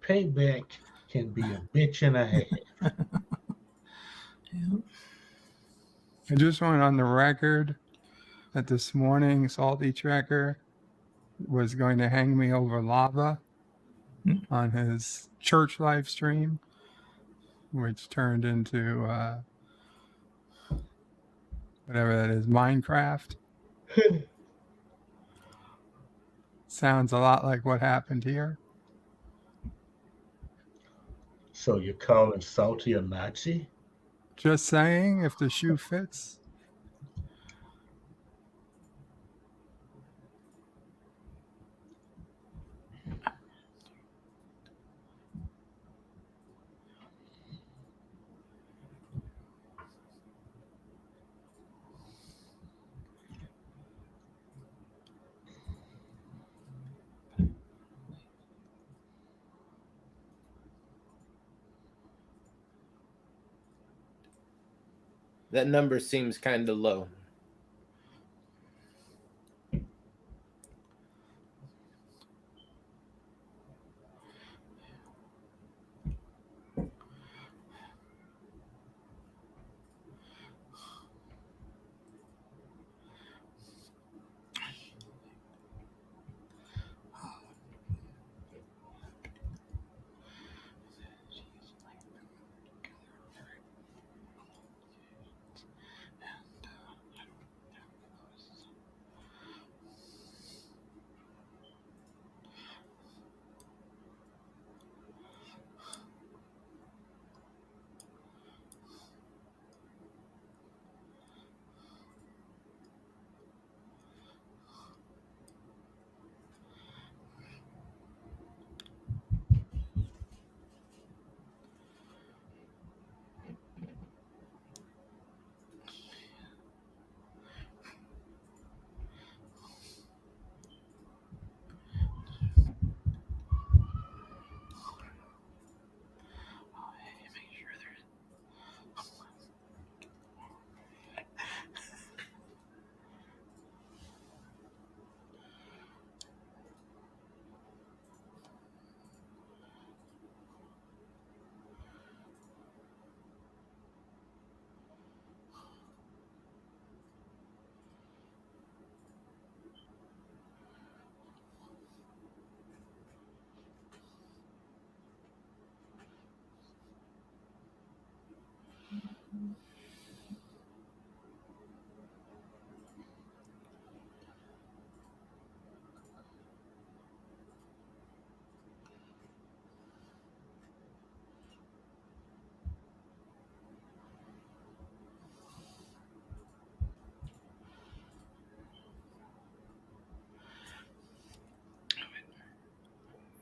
J: Payback can be a bitch and a half.
C: I just went on the record that this morning Salty Trekker was going to hang me over lava on his church live stream, which turned into whatever that is, Minecraft. Sounds a lot like what happened here.
J: So you're calling Salty a Nazi?
C: Just saying, if the shoe fits.
K: That number seems kind of low.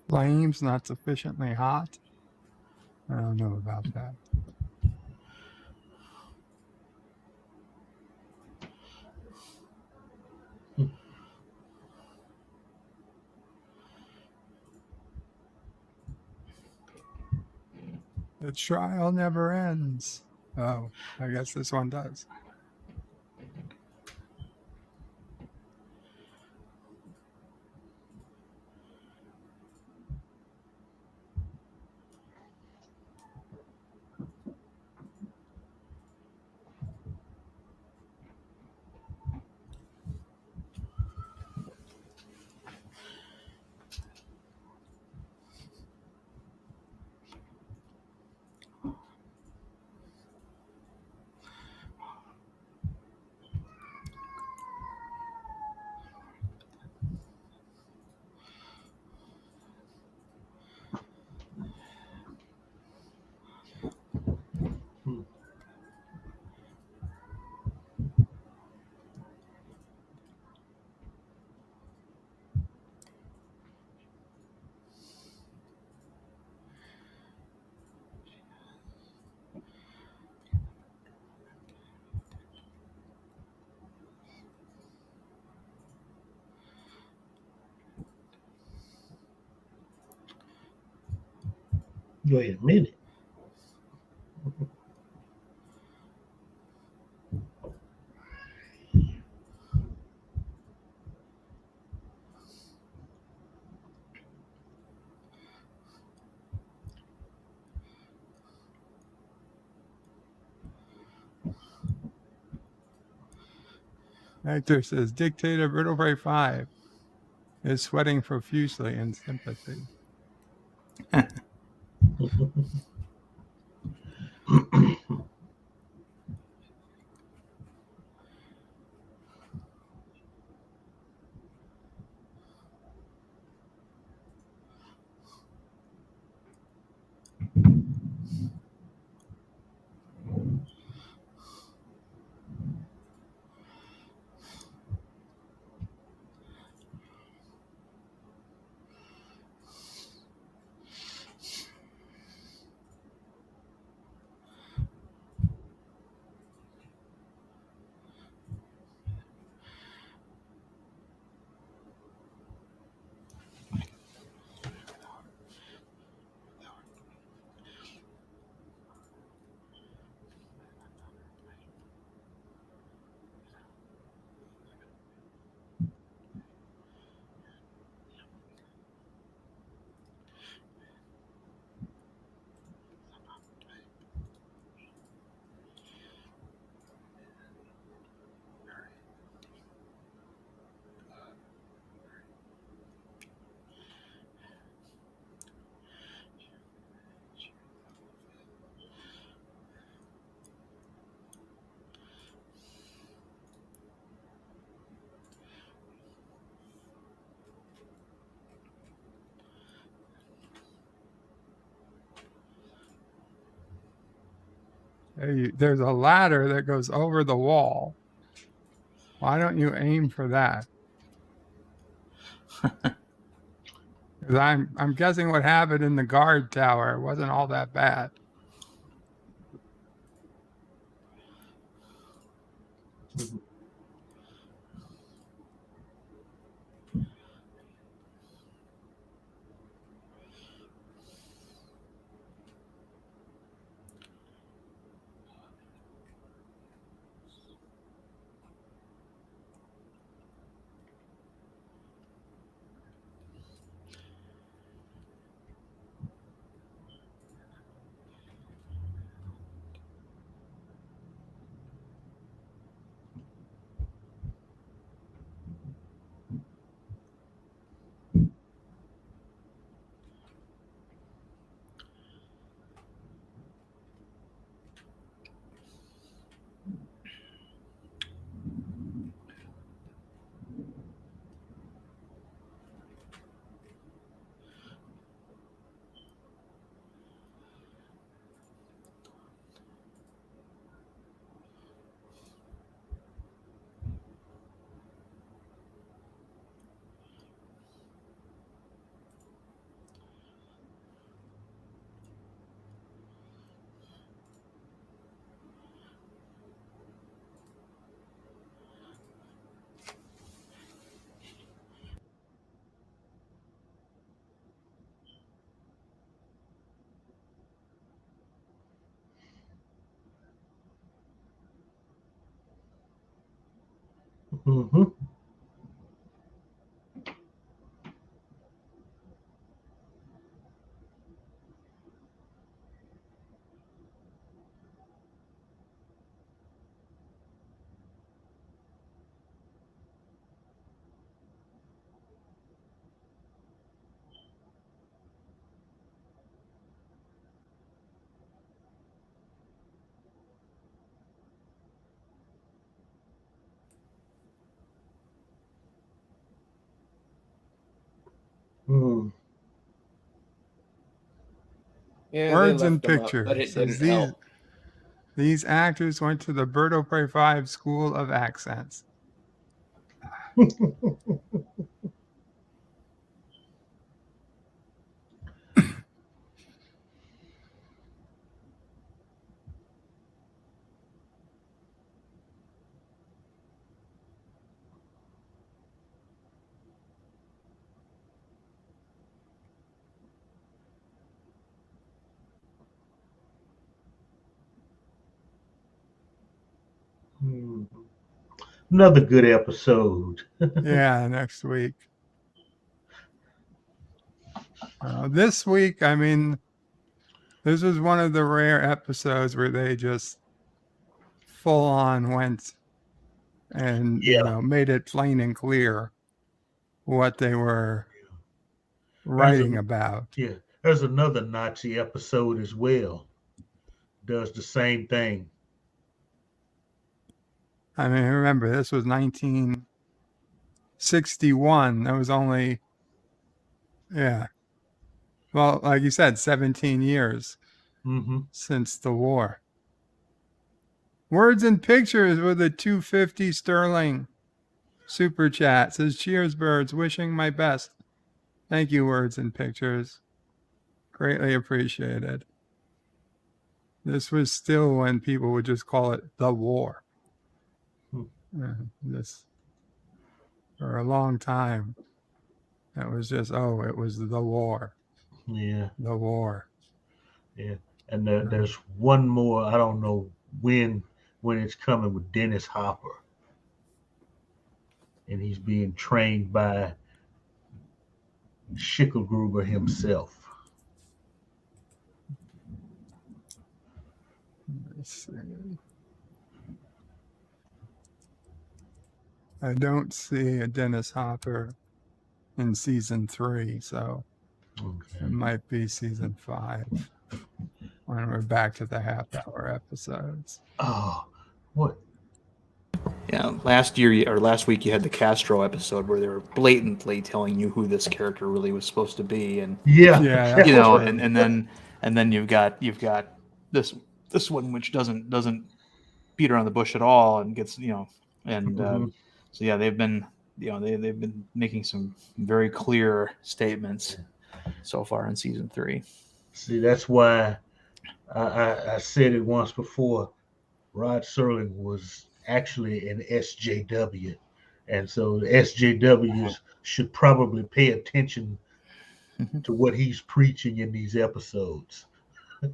C: Flames not sufficiently hot. I don't know about that. The trial never ends. Oh, I guess this one does.
J: Wait a minute.
C: Actor says dictator Brittle Bray 5 is sweating profusely in sympathy. There's a ladder that goes over the wall. Why don't you aim for that? 'Cause I'm guessing what happened in the guard tower wasn't all that bad.
J: Mm-hmm. Mm.
K: Yeah, they
C: Words and
K: left him up, but
C: Pictures
K: it
C: says
K: didn't help.
C: these actors went to the Bird of Prey 5 School of Accents.
J: Mm. Another good episode.
C: Yeah, next week. This week, I mean, this was one of the rare episodes where they just full on went and,
J: Yeah.
C: made it plain and clear what they were
J: There's
C: writing
J: a
C: about.
J: yeah. There's another Nazi episode as well. Does the same thing.
C: I mean, remember, this was 1961. That was only, yeah. Well, like you said, 17 years
J: Mm-hmm.
C: since the war. Words and Pictures with a 250 sterling super chat says, cheers, birds, wishing my best. Thank you, Words and Pictures. Greatly appreciated. This was still when people would just call it the war. This for a long time. It was just, it was the war.
J: Yeah.
C: The war.
J: Yeah. And there's one more. I don't know when it's coming with Dennis Hopper, and he's being trained by Schicklgruber himself.
C: Let's see. I don't see a Dennis Hopper in season 3, so it might be season 5 when we're back to the half-hour episodes.
J: Oh, what?
I: Yeah, last week you had the Castro episode where they were blatantly telling you who this character really was supposed to be, and
C: Yeah,
I: and then you've got this one which doesn't beat around the bush at all and gets so yeah, they've been they've been making some very clear statements so far in season 3.
J: See, that's why I said it once before. Rod Serling was actually an SJW, and so the SJWs should probably pay attention to what he's preaching in these episodes.
K: The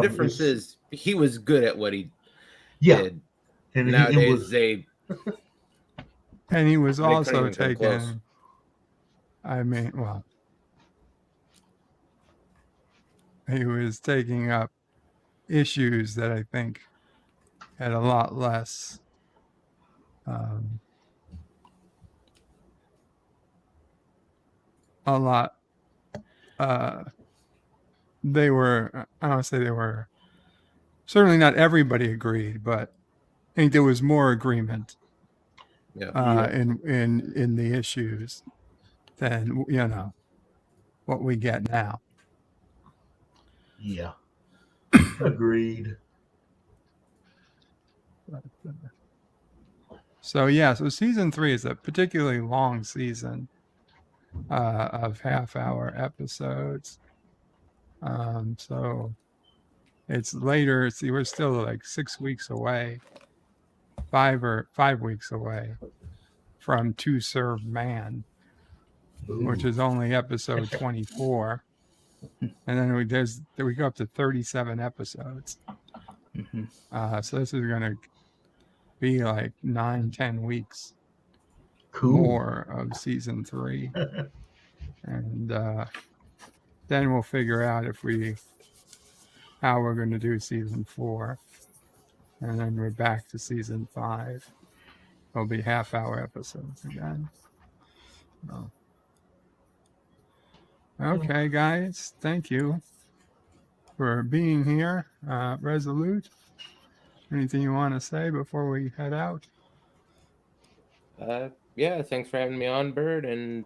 K: difference is he was good at what he did.
J: And
K: nowadays
C: and he was also
K: even come close.
C: He was taking up issues that I think had a lot less they were, I don't want to say they were, certainly not everybody agreed, but I think there was more agreement in the issues than what we get now.
J: Yeah. Agreed.
C: So season 3 is a particularly long season of half-hour episodes. So it's later. See, we're still like 6 weeks away, 5 weeks away from To Serve Man, which is only episode 24. And then we go up to 37 episodes
I: Mm-hmm.
C: So this is going to be like 9-10 weeks
J: Cool.
C: more of season 3. And then we'll figure out how we're going to do season 4. And then we're back to season 5. It'll be half-hour episodes again. So. Okay, guys. Thank you for being here. Resolute, anything you want to say before we head out?
K: Yeah, thanks for having me on, Bird. And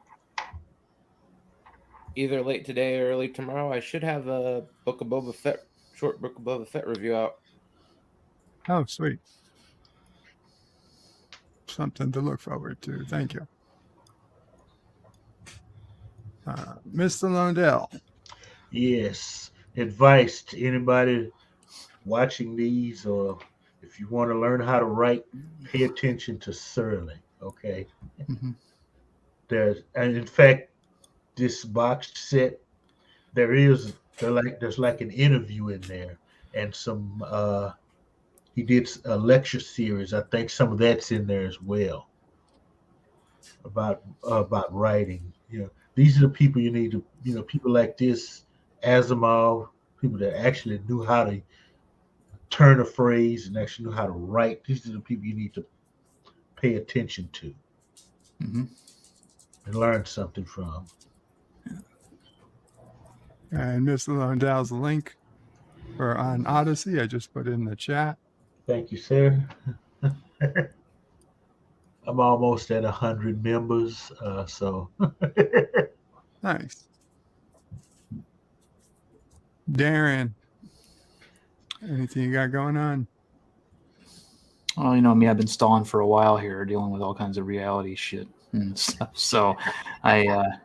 K: either late today or early tomorrow, I should have a short Book of Boba Fett review out.
C: Oh, sweet. Something to look forward to. Thank you. Mr. Lundell.
J: Yes. Advice to anybody watching these, or if you want to learn how to write, pay attention to Serling. Okay.
C: Mm-hmm.
J: And in fact, this box set, there's like an interview in there, and some he did a lecture series. I think some of that's in there as well about writing. These are the people you need to, people like this, Asimov, people that actually knew how to turn a phrase and actually knew how to write. These are the people you need to pay attention to and learn something from.
C: And Mr. Lundell's link for on Odyssey, I just put in the chat.
J: Thank you, sir. I'm almost at 100 members, so.
C: Nice. Darren, anything you got going on?
I: Well, you know me, I've been stalling for a while here, dealing with all kinds of reality shit and stuff. So I'm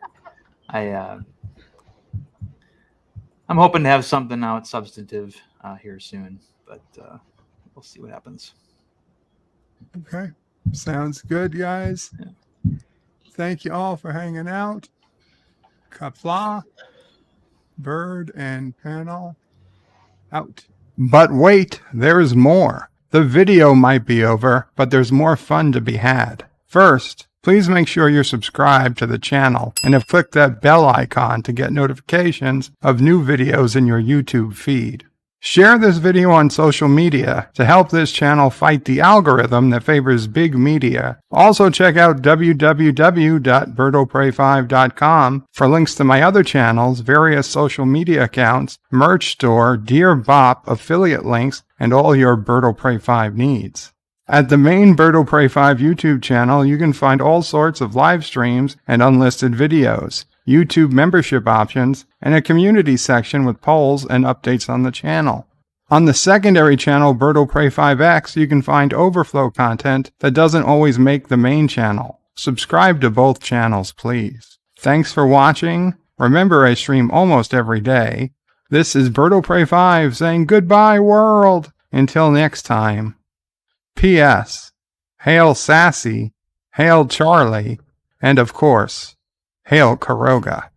I: hoping to have something out substantive here soon, but we'll see what happens.
C: Okay. Sounds good, guys.
I: Yeah.
C: Thank you all for hanging out. Qapla, Bird, and Panel out. But wait, there's more. The video might be over, but there's more fun to be had. First, please make sure you're subscribed to the channel and have clicked that bell icon to get notifications of new videos in your YouTube feed. Share this video on social media to help this channel fight the algorithm that favors big media. Also check out www.birdoprey5.com for links to my other channels, various social media accounts, merch store, Dear Bop, affiliate links, and all your Bird of Prey 5 needs. At the main Bird of Prey 5 YouTube channel, you can find all sorts of live streams and unlisted videos, YouTube membership options, and a community section with polls and updates on the channel. On the secondary channel, Bird of Prey 5X, you can find overflow content that doesn't always make the main channel. Subscribe to both channels, please. Thanks for watching. Remember, I stream almost every day. This is Bird of Prey 5 saying goodbye, world. Until next time. P.S. Hail Sassy, hail Charlie, and of course, hail Kuroga.